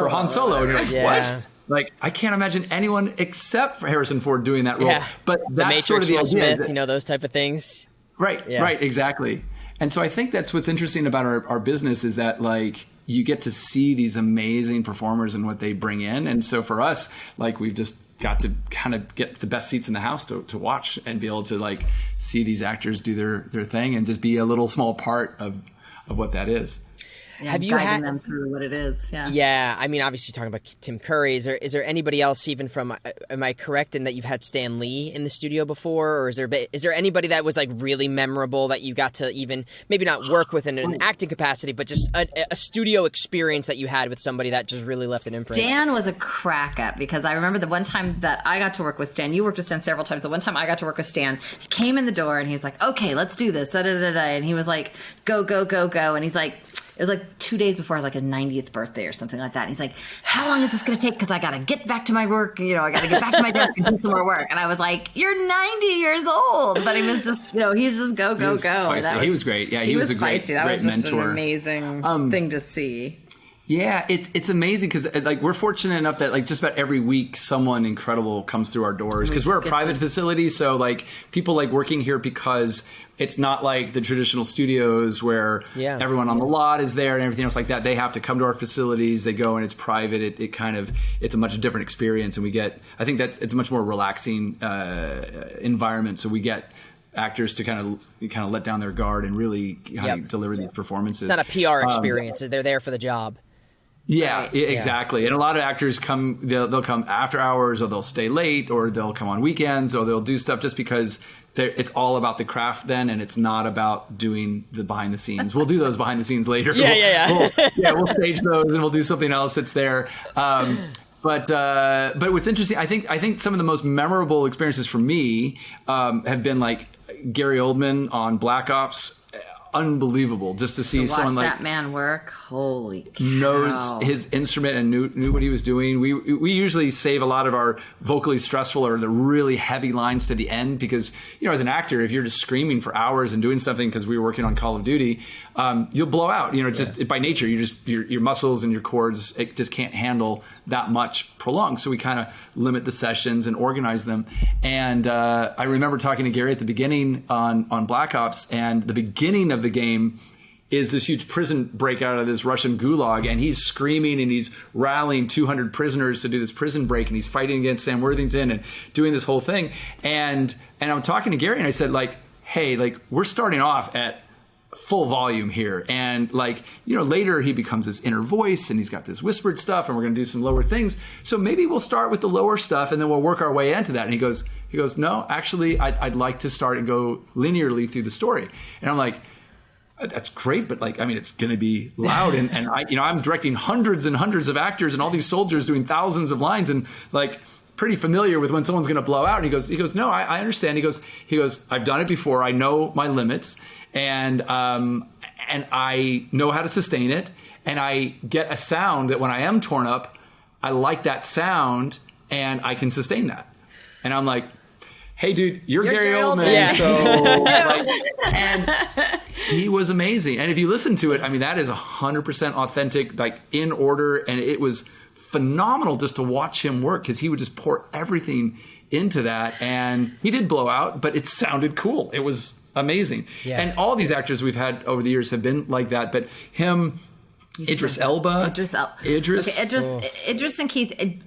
Han Solo. And you're like, what? Like, I can't imagine anyone except for Harrison Ford doing that role. Yeah. But that's the Matrix, sort of the Will idea. Smith, you know, those type of things. Right, right, exactly. And so I think that's what's interesting about our business is that, like, you get to see these amazing performers and what they bring in. And so for us, like, we've just got to kind of get the best seats in the house to watch and be able to, like, see these actors do their thing and just be a little small part of what that is. Yeah, have you guiding them through what it is? Yeah. Yeah. I mean, obviously talking about Tim Curry. Is there anybody else even from? Am I correct in that you've had Stan Lee in the studio before, or is there anybody that was like really memorable that you got to even maybe not work with in an acting capacity, but just a studio experience that you had with somebody that just really left an imprint? Stan was a crack up, because I remember the one time that I got to work with Stan. You worked with Stan several times. The one time I got to work with Stan, he came in the door and he's like, "Okay, let's do this." And he was like, "Go, go, go, go!" And he's like. It was like 2 days before his 90th birthday or something like that. And he's like, "How long is this going to take? Because I got to get back to my work. You know, I got to get back to my desk and do some more work." And I was like, "You're 90 years old." But he was just, he's just go, go, go. He was great. Yeah, he was a great That was just mentor. an amazing thing to see. Yeah, it's amazing because like we're fortunate enough that like just about every week someone incredible comes through our doors because we're a private facility. So like people like working here because it's not like the traditional studios where everyone on the lot is there and everything else like that. They have to come to our facilities. They go and it's private. It's a much different experience, and I think it's a much more relaxing environment. So we get actors to kind of let down their guard and really deliver these performances. It's not a PR experience. They're there for the job. Yeah, right. Exactly. And a lot of actors they'll come after hours, or they'll stay late, or they'll come on weekends, or they'll do stuff just because it's all about the craft then, and it's not about doing the behind the scenes. We'll do those behind the scenes later. We'll stage those and we'll do something else that's there. But what's interesting, I think some of the most memorable experiences for me have been like Gary Oldman on Black Ops. Unbelievable just to see someone like that man work. Holy cow. Knows his instrument and knew what he was doing. We usually save a lot of our vocally stressful or the really heavy lines to the end because, as an actor, if you're just screaming for hours and doing something because we were working on Call of Duty, you'll blow out. Just by nature, your muscles and your cords, it just can't handle that much prolonged. So we kind of limit the sessions and organize them. And I remember talking to Gary at the beginning on Black Ops, and the beginning of the game is this huge prison break out of this Russian gulag, and he's screaming and he's rallying 200 prisoners to do this prison break, and he's fighting against Sam Worthington and doing this whole thing. And I'm talking to Gary, and I said, like, hey, like, we're starting off at full volume here, and later he becomes this inner voice and he's got this whispered stuff, and we're going to do some lower things, so maybe we'll start with the lower stuff and then we'll work our way into that. And he goes no, actually I'd like to start and go linearly through the story. And I'm like, that's great, but it's going to be loud, and I'm directing hundreds and hundreds of actors and all these soldiers doing thousands of lines, and pretty familiar with when someone's going to blow out. And he goes no, I understand. He goes I've done it before. I know my limits, and I know how to sustain it, and I get a sound that when I am torn up, I like that sound and I can sustain that. And I'm like, hey dude, you're Gary Oldman. Yeah. So and he was amazing. And if you listen to it, that is 100% authentic, in order. And it was phenomenal just to watch him work, because he would just pour everything into that. And he did blow out, but it sounded cool. It was amazing. Yeah. And all these actors we've had over the years have been like that. But him, Idris Elba. Idris and Keith.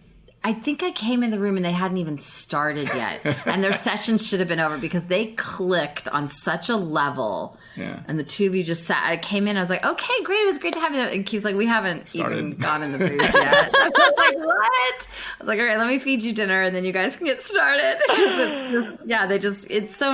I think I came in the room and they hadn't even started yet. And their sessions should have been over because they clicked on such a level. Yeah. And the two of you just sat. I came in, I was like, okay, great. It was great to have you. And Keith's like, we haven't even gone in the booth yet. I was like, what? I was like, all right, let me feed you dinner and then you guys can get started.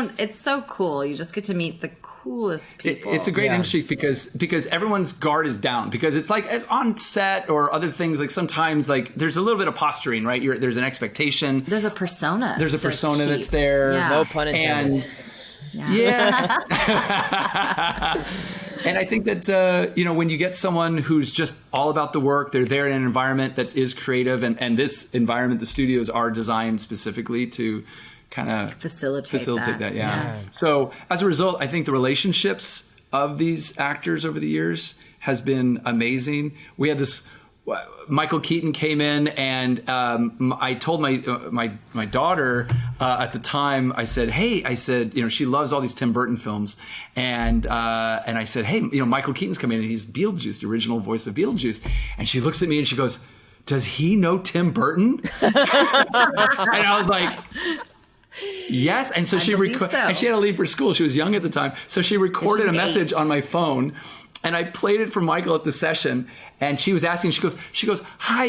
It's so cool. You just get to meet the coolest people. It's a great industry because everyone's guard is down, because it's like on set or other things, like sometimes like there's a little bit of posturing, right? There's an expectation. There's a persona. There's a persona that's there. Yeah. No pun intended. Yeah. And I think that, when you get someone who's just all about the work, they're there in an environment that is creative. And this environment, the studios are designed specifically to kind of facilitate that. Yeah. So as a result, I think the relationships of these actors over the years has been amazing. We had this... Michael Keaton came in, and I told my daughter at the time. I said, "Hey," she loves all these Tim Burton films, and I said, "Hey, Michael Keaton's coming in. And he's Beetlejuice, the original voice of Beetlejuice." And she looks at me and she goes, "Does he know Tim Burton?" And I was like, yes. And so she and she had to leave for school. She was young at the time, so she recorded a message on my phone. And I played it for Michael at the session, and she was asking. She goes, "Hi,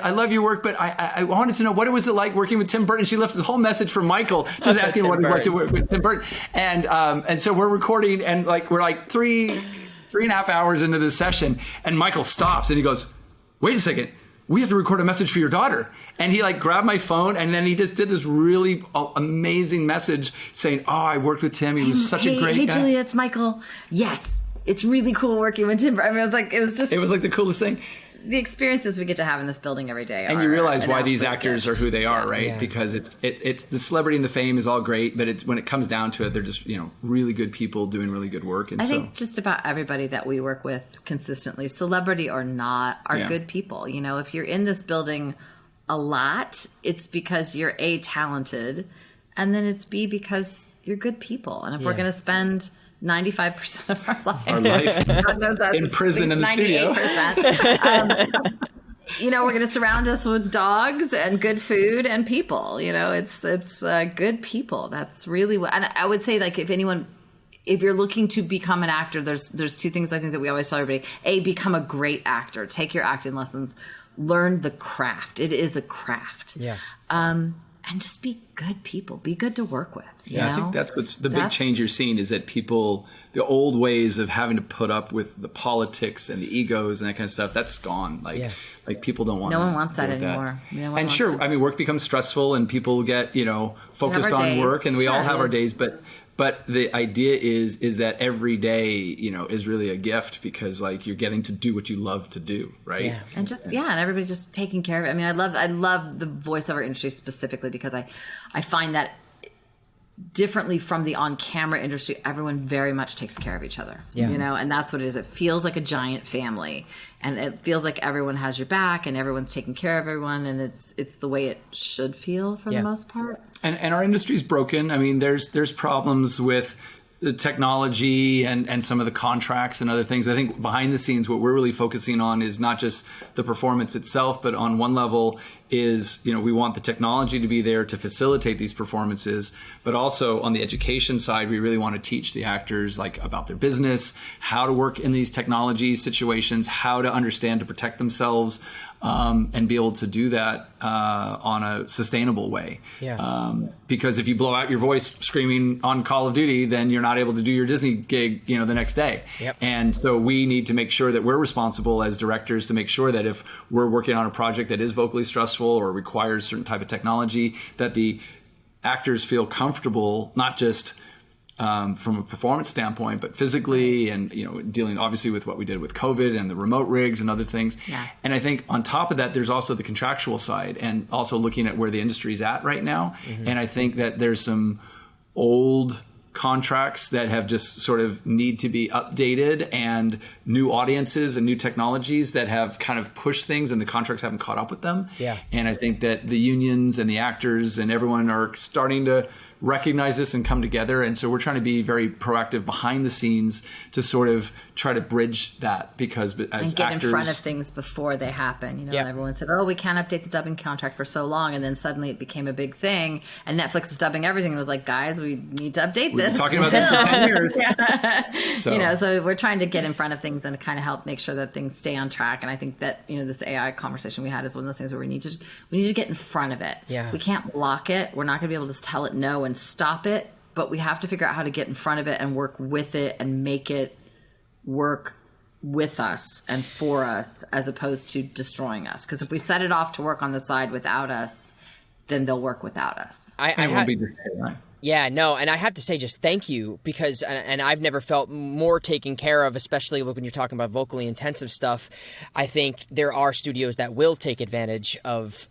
I love your work, but I wanted to know what it was like working with Tim Burton." She left this whole message for Michael, just asking what it was like to work with Tim Burton. And so we're recording, and we're like three and a half hours into this session, and Michael stops and he goes, "Wait a second, we have to record a message for your daughter." And he grabbed my phone, and then he just did this really amazing message saying, "Oh, I worked with Tim. He was such a great guy." Hey, Julia, it's Michael. Yes. It's really cool working with Tim. I mean, it was like the coolest thing. The experiences we get to have in this building every day. And you realize why these actors are who they are, right? Yeah. Because it's the celebrity and the fame is all great, but when it comes down to it, they're just, really good people doing really good work. And I think just about everybody that we work with consistently, celebrity or not, are good people. If you're in this building a lot, it's because you're A, talented, and then it's B, because you're good people. And if we're going to spend 95% of our life God knows that, in prison in the studio. We're going to surround us with dogs and good food and people. It's good people. That's really what. And I would say, if you're looking to become an actor, there's two things I think that we always tell everybody. A, become a great actor. Take your acting lessons. Learn the craft. It is a craft. Yeah. And just be good people. Be good to work with. I think that's what's the big change you're seeing, is that people, the old ways of having to put up with the politics and the egos and that kind of stuff, that's gone. Like people don't want. No one wants that anymore. And sure, work becomes stressful, and people get focused on work, and we all have our days, But the idea is that every day, is really a gift, because you're getting to do what you love to do, right? Yeah. And and everybody just taking care of it. I mean, I love the voiceover industry specifically, because I find that differently from the on-camera industry, everyone very much takes care of each other. Yeah. And that's what it is. It feels like a giant family, and it feels like everyone has your back and everyone's taking care of everyone, and it's the way it should feel for the most part. And our industry's broken. I mean, there's problems with the technology and some of the contracts and other things. I think behind the scenes, what we're really focusing on is not just the performance itself, but on one level is, we want the technology to be there to facilitate these performances, but also on the education side, we really want to teach the actors about their business, how to work in these technology situations, how to understand to protect themselves, and be able to do that on a sustainable way. Yeah. Because if you blow out your voice screaming on Call of Duty, then you're not able to do your Disney gig, the next day. Yep. And so we need to make sure that we're responsible as directors to make sure that if we're working on a project that is vocally stressful or requires certain type of technology, that the actors feel comfortable, not just from a performance standpoint, but physically, and dealing obviously with what we did with COVID and the remote rigs and other things. Yeah. And I think on top of that, there's also the contractual side, and also looking at where the industry is at right now. Mm-hmm. And I think that there's some old contracts that have just sort of need to be updated, and new audiences and new technologies that have kind of pushed things, and the contracts haven't caught up with them. Yeah. And I think that the unions and the actors and everyone are starting to recognize this and come together. And so we're trying to be very proactive behind the scenes to sort of try to bridge that, because as and get actors, in front of things before they happen. Everyone said, "Oh, we can't update the dubbing contract for so long," and then suddenly it became a big thing, and Netflix was dubbing everything, and was like, "Guys, we need to update this." We've been talking about this for 10 years. So we're trying to get in front of things and kind of help make sure that things stay on track. And I think that this AI conversation we had is one of those things where we need to get in front of it. Yeah. We can't block it. We're not going to be able to just tell it no and stop it. but we have to figure out how to get in front of it and work with it and make it work with us and for us, as opposed to destroying us. Because if we set it off to work on the side without us, then they'll work without us. It won't be destroyed, right? Yeah, no, and I have to say just thank you, because, and I've never felt more taken care of, especially when you're talking about vocally intensive stuff. I think there are studios that will take advantage of,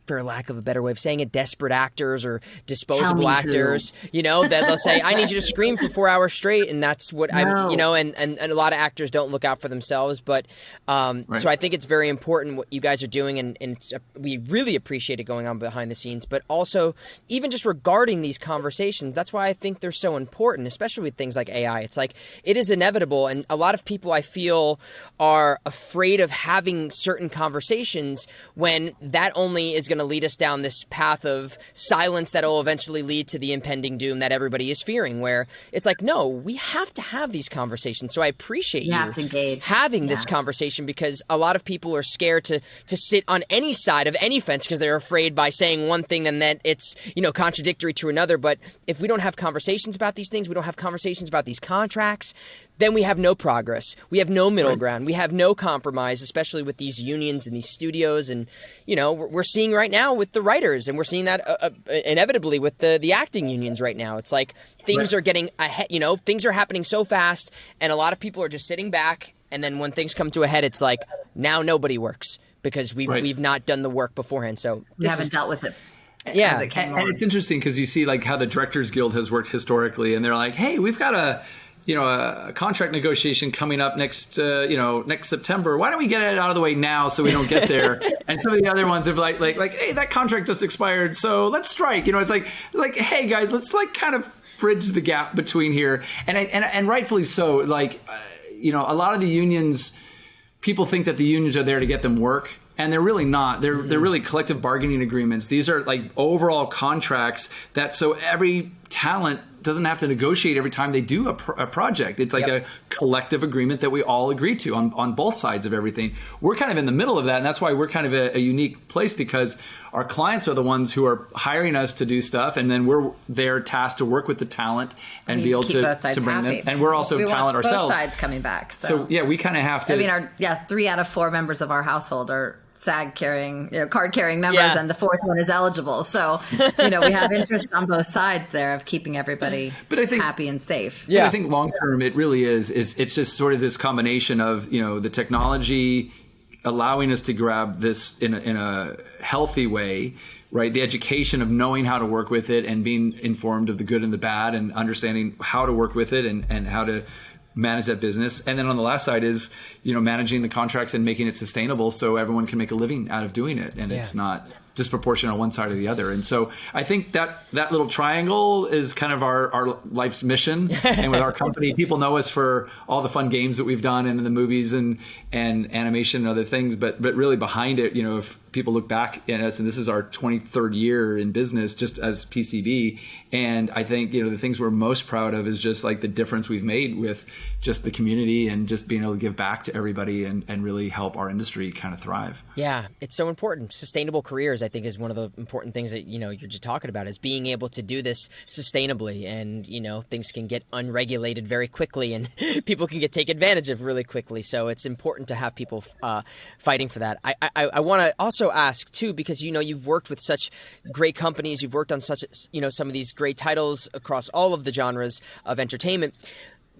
for lack of a better way of saying it, desperate actors or disposable actors, you know, that they'll say, I need you to scream for 4 hours straight. And that's what I'm, you know, and a lot of actors don't look out for themselves. But so I think it's very important what you guys are doing. And we really appreciate it going on behind the scenes. But also, even just regarding these conversations, that's why I think they're so important, especially with things like AI. It's like, it is inevitable. And a lot of people, I feel, are afraid of having certain conversations when that only is going to lead us down this path of silence that will eventually lead to the impending doom that everybody is fearing, where it's like, no, we have to have these conversations. So I appreciate you having this conversation, because a lot of people are scared to sit on any side of any fence because they're afraid by saying one thing and then it's, you know, contradictory to another. But if we don't have conversations about these things, we don't have conversations about these contracts, then we have no progress. We have no middle ground. We have no compromise, especially with these unions and these studios. And, you know, we're seeing right now with the writers, and we're seeing that inevitably with the acting unions right now. It's like things are getting ahead, you know, things are happening so fast, and a lot of people are just sitting back. And then when things come to a head, it's like, now nobody works because we've not done the work beforehand. So we haven't dealt with it. Yeah. And it's interesting because you see like how the Directors Guild has worked historically, and they're like, hey, we've got a contract negotiation coming up next September. Why don't we get it out of the way now so we don't get there? And some of the other ones have like, hey, that contract just expired, so let's strike. You know, it's like, hey guys, let's like kind of bridge the gap between here. And rightfully so. Like, a lot of the unions, people think that the unions are there to get them work. And they're really not. They're really collective bargaining agreements. These are like overall contracts that so every talent doesn't have to negotiate every time they do a project. It's like a collective agreement that we all agree to on both sides of everything. We're kind of in the middle of that, and that's why we're kind of a unique place, because our clients are the ones who are hiring us to do stuff, and then we're there tasked to work with the talent and be able to bring them. And we're also talent ourselves. Both sides coming back. So yeah, we kind of have to. I mean, 3 out of 4 members of our household are SAG carrying, card carrying members, and the 4th one is eligible. So, we have interest on both sides there of keeping everybody happy and safe. Yeah, I think long term it really is it's just sort of this combination of the technology allowing us to grab this in a healthy way, right? The education of knowing how to work with it and being informed of the good and the bad and understanding how to work with it and how to manage that business. And then on the last side is, managing the contracts and making it sustainable so everyone can make a living out of doing it. And it's not disproportionate on one side or the other. And so I think that little triangle is kind of our life's mission. And with our company, people know us for all the fun games that we've done and in the movies and animation and other things. But really behind it, if people look back at us, and this is our 23rd year in business just as PCB. And I think, the things we're most proud of is just like the difference we've made with just the community and just being able to give back to everybody and really help our industry kind of thrive. Yeah, it's so important. Sustainable careers, I think, is one of the important things that, you're just talking about, is being able to do this sustainably. And, things can get unregulated very quickly and people can take advantage of really quickly. So it's important to have people fighting for that. I want to also ask too, because you've worked with such great companies, you've worked on such some of these great titles across all of the genres of entertainment,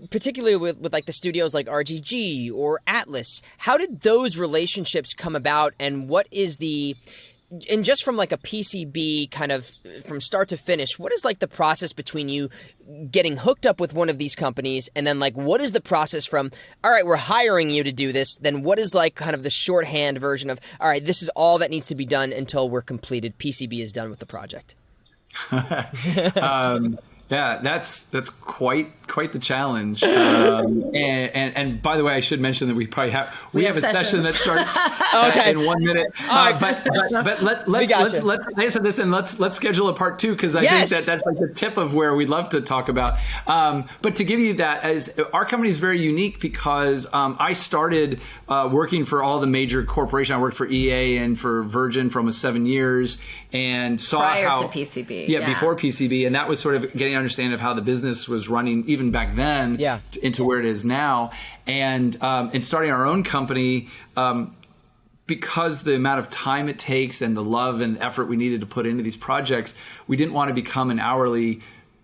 particularly with like the studios like RGG or Atlas. How did those relationships come about, and what is and just from like a PCB kind of from start to finish, what is like the process between you getting hooked up with one of these companies, and then like what is the process from, all right, we're hiring you to do this, then what is like kind of the shorthand version of, all right, this is all that needs to be done until we're completed, PCB is done with the project? Yeah, that's quite the challenge. And by the way, I should mention that we have a session that starts in 1 minute. But let's answer this, and let's schedule a part 2, because I think that's like the tip of where we'd love to talk about. But to give you that, as our company is very unique because I started working for all the major corporations. I worked for EA and for Virgin for almost 7 years, and saw prior to PCB. Yeah, before PCB, and that was sort of getting understanding of how the business was running even back then into where it is now. And in starting our own company, because the amount of time it takes and the love and effort we needed to put into these projects, we didn't want to become an hourly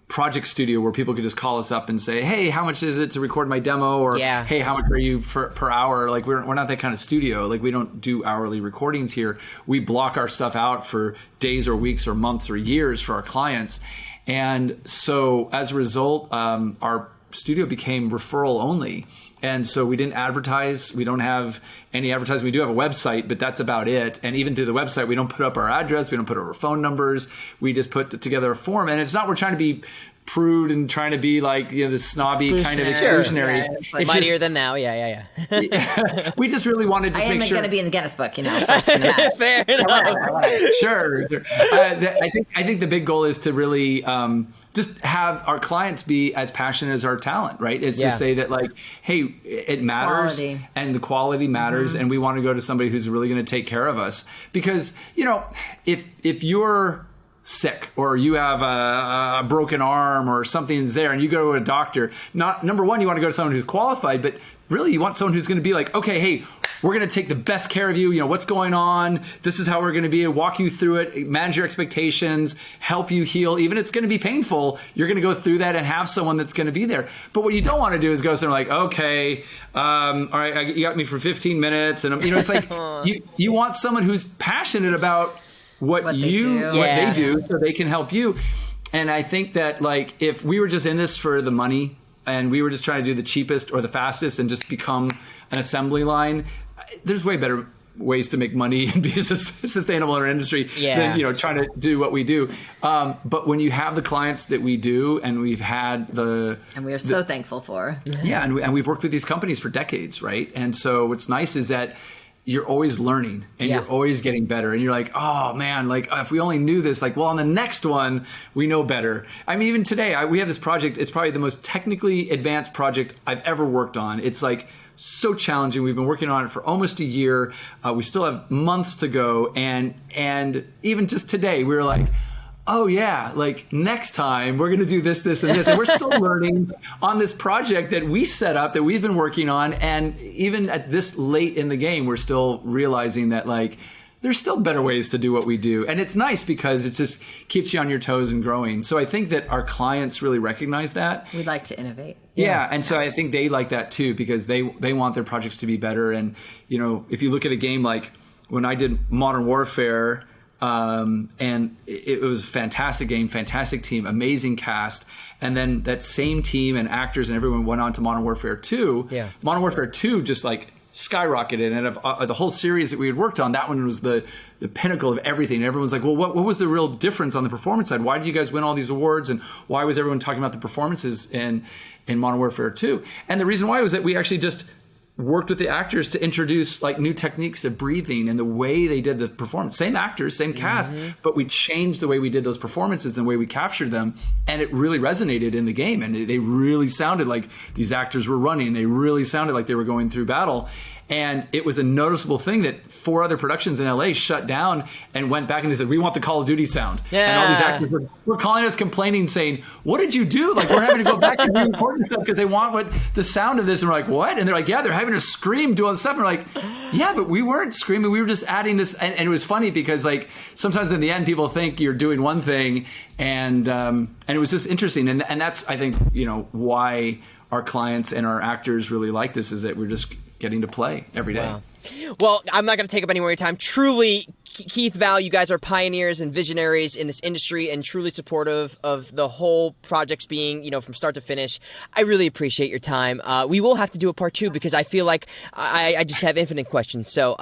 project studio where people could just call us up and say, hey, how much is it to record my demo? Or, hey, how much are you per hour? Like, we're not that kind of studio. Like, we don't do hourly recordings here. We block our stuff out for days or weeks or months or years for our clients. And so as a result, our studio became referral only. And so we didn't advertise. We don't have any advertising. We do have a website, but that's about it. And even through the website, we don't put up our address. We don't put up our phone numbers. We just put together a form. And it's not we're trying to be prude and trying to be like, you know, this snobby kind of exclusionary. Sure. It's like mightier than now. Yeah. We just really wanted to make sure. I am going to be in the Guinness book, you know. First in that. Fair enough. Sure. I think the big goal is to really just have our clients be as passionate as our talent, right? It's to say that, like, hey, it matters, quality. And the quality matters, and we want to go to somebody who's really going to take care of us. Because, you know, if you're sick or you have a broken arm or something's there and you go to a doctor, number one, you want to go to someone who's qualified, but really you want someone who's going to be like, okay, hey, we're going to take the best care of you. You know, what's going on? This is how we're going to be, walk you through it, manage your expectations, help you heal. Even if it's going to be painful, you're going to go through that and have someone that's going to be there. But what you don't want to do is go somewhere like, okay, all right, you got me for 15 minutes. And, you know, it's like you want someone who's passionate about what they do so they can help you. And I think that, like, if we were just in this for the money and we were just trying to do the cheapest or the fastest and just become an assembly line, there's way better ways to make money and be sustainable in our industry than, you know, trying to do what we do. But when you have the clients that we do, and we've had and we are so thankful for. And we've worked with these companies for decades, right? And so what's nice is that you're always learning and you're always getting better. And you're like, oh man, like if we only knew this, like, well, on the next one, we know better. I mean, even today, we have this project. It's probably the most technically advanced project I've ever worked on. It's like so challenging. We've been working on it for almost a year. We still have months to go. And even just today, we were like, oh yeah, like next time we're going to do this, this, and this. And we're still learning on this project that we set up, that we've been working on. And even at this late in the game, we're still realizing that, like, there's still better ways to do what we do. And it's nice because it just keeps you on your toes and growing. So I think that our clients really recognize that. We'd like to innovate. Yeah. And so I think they like that too, because they want their projects to be better. And, you know, if you look at a game like when I did Modern Warfare, and it was a fantastic game, fantastic team, amazing cast. And then that same team and actors and everyone went on to Modern Warfare 2. Yeah. Modern Warfare 2 just like skyrocketed. And of the whole series that we had worked on, that one was the pinnacle of everything. And everyone's like, well, what was the real difference on the performance side? Why did you guys win all these awards? And why was everyone talking about the performances in Modern Warfare 2? And the reason why was that we actually just worked with the actors to introduce like new techniques of breathing and the way they did the performance. Same actors, same cast, but we changed the way we did those performances and the way we captured them. And it really resonated in the game. And they really sounded like these actors were running. They really sounded like they were going through battle. And it was a noticeable thing that 4 other productions in LA shut down and went back and they said, we want the Call of Duty sound. Yeah. And all these actors were calling us, complaining, saying, what did you do? Like, we're having to go back and re-record stuff because they want the sound of this. And we're like, what? And they're like, yeah, they're having to scream, do all this stuff. And we're like, yeah, but we weren't screaming. We were just adding this. And it was funny because, like, sometimes in the end, people think you're doing one thing. And it was just interesting. And that's, I think, you know, why our clients and our actors really like this, is that we're just getting to play every day. Wow. Well, I'm not going to take up any more of your time. Truly, Keith, Val, you guys are pioneers and visionaries in this industry and truly supportive of the whole projects being, you know, from start to finish. I really appreciate your time. We will have to do a part 2 because I feel like I just have infinite questions. So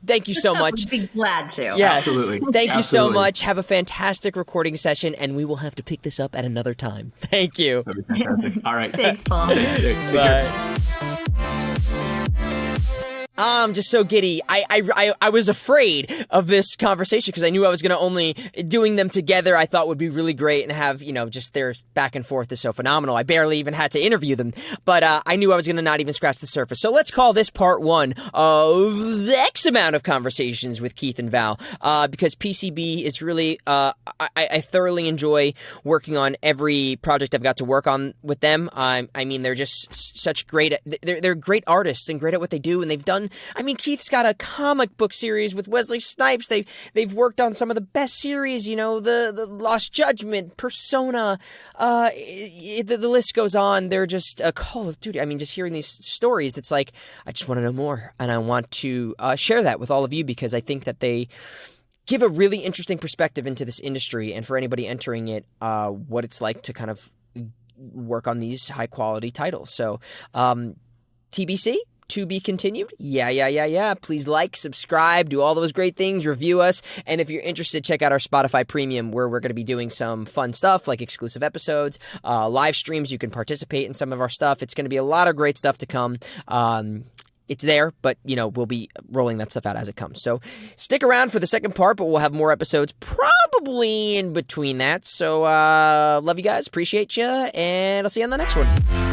thank you so much. We'd be glad to. Yes. Absolutely. Thank you so much. Have a fantastic recording session, and we will have to pick this up at another time. Thank you. That'd be fantastic. All right. Thanks, Paul. Bye. I'm just so giddy. I was afraid of this conversation because I knew I was going to only doing them together. I thought would be really great and have, just their back and forth is so phenomenal. I barely even had to interview them, but I knew I was going to not even scratch the surface. So let's call this part one of the X amount of conversations with Keith and Val, because PCB is really, I thoroughly enjoy working on every project I've got to work on with them. I mean, they're just such great, they're great artists and great at what they do, and they've done. I mean, Keith's got a comic book series with Wesley Snipes. They've worked on some of the best series, the Lost Judgment, Persona. The list goes on. They're just a Call of Duty. I mean, just hearing these stories, it's like I just want to know more, and I want to share that with all of you because I think that they give a really interesting perspective into this industry, and for anybody entering it, what it's like to kind of work on these high quality titles. So, TBC. To be continued. Yeah. Please like, subscribe, do all those great things, review us. And if you're interested, check out our Spotify Premium, where we're going to be doing some fun stuff like exclusive episodes, live streams. You can participate in some of our stuff. It's going to be a lot of great stuff to come. It's there, but, we'll be rolling that stuff out as it comes. So stick around for the second part, but we'll have more episodes probably in between that. So love you guys. Appreciate you. And I'll see you on the next one.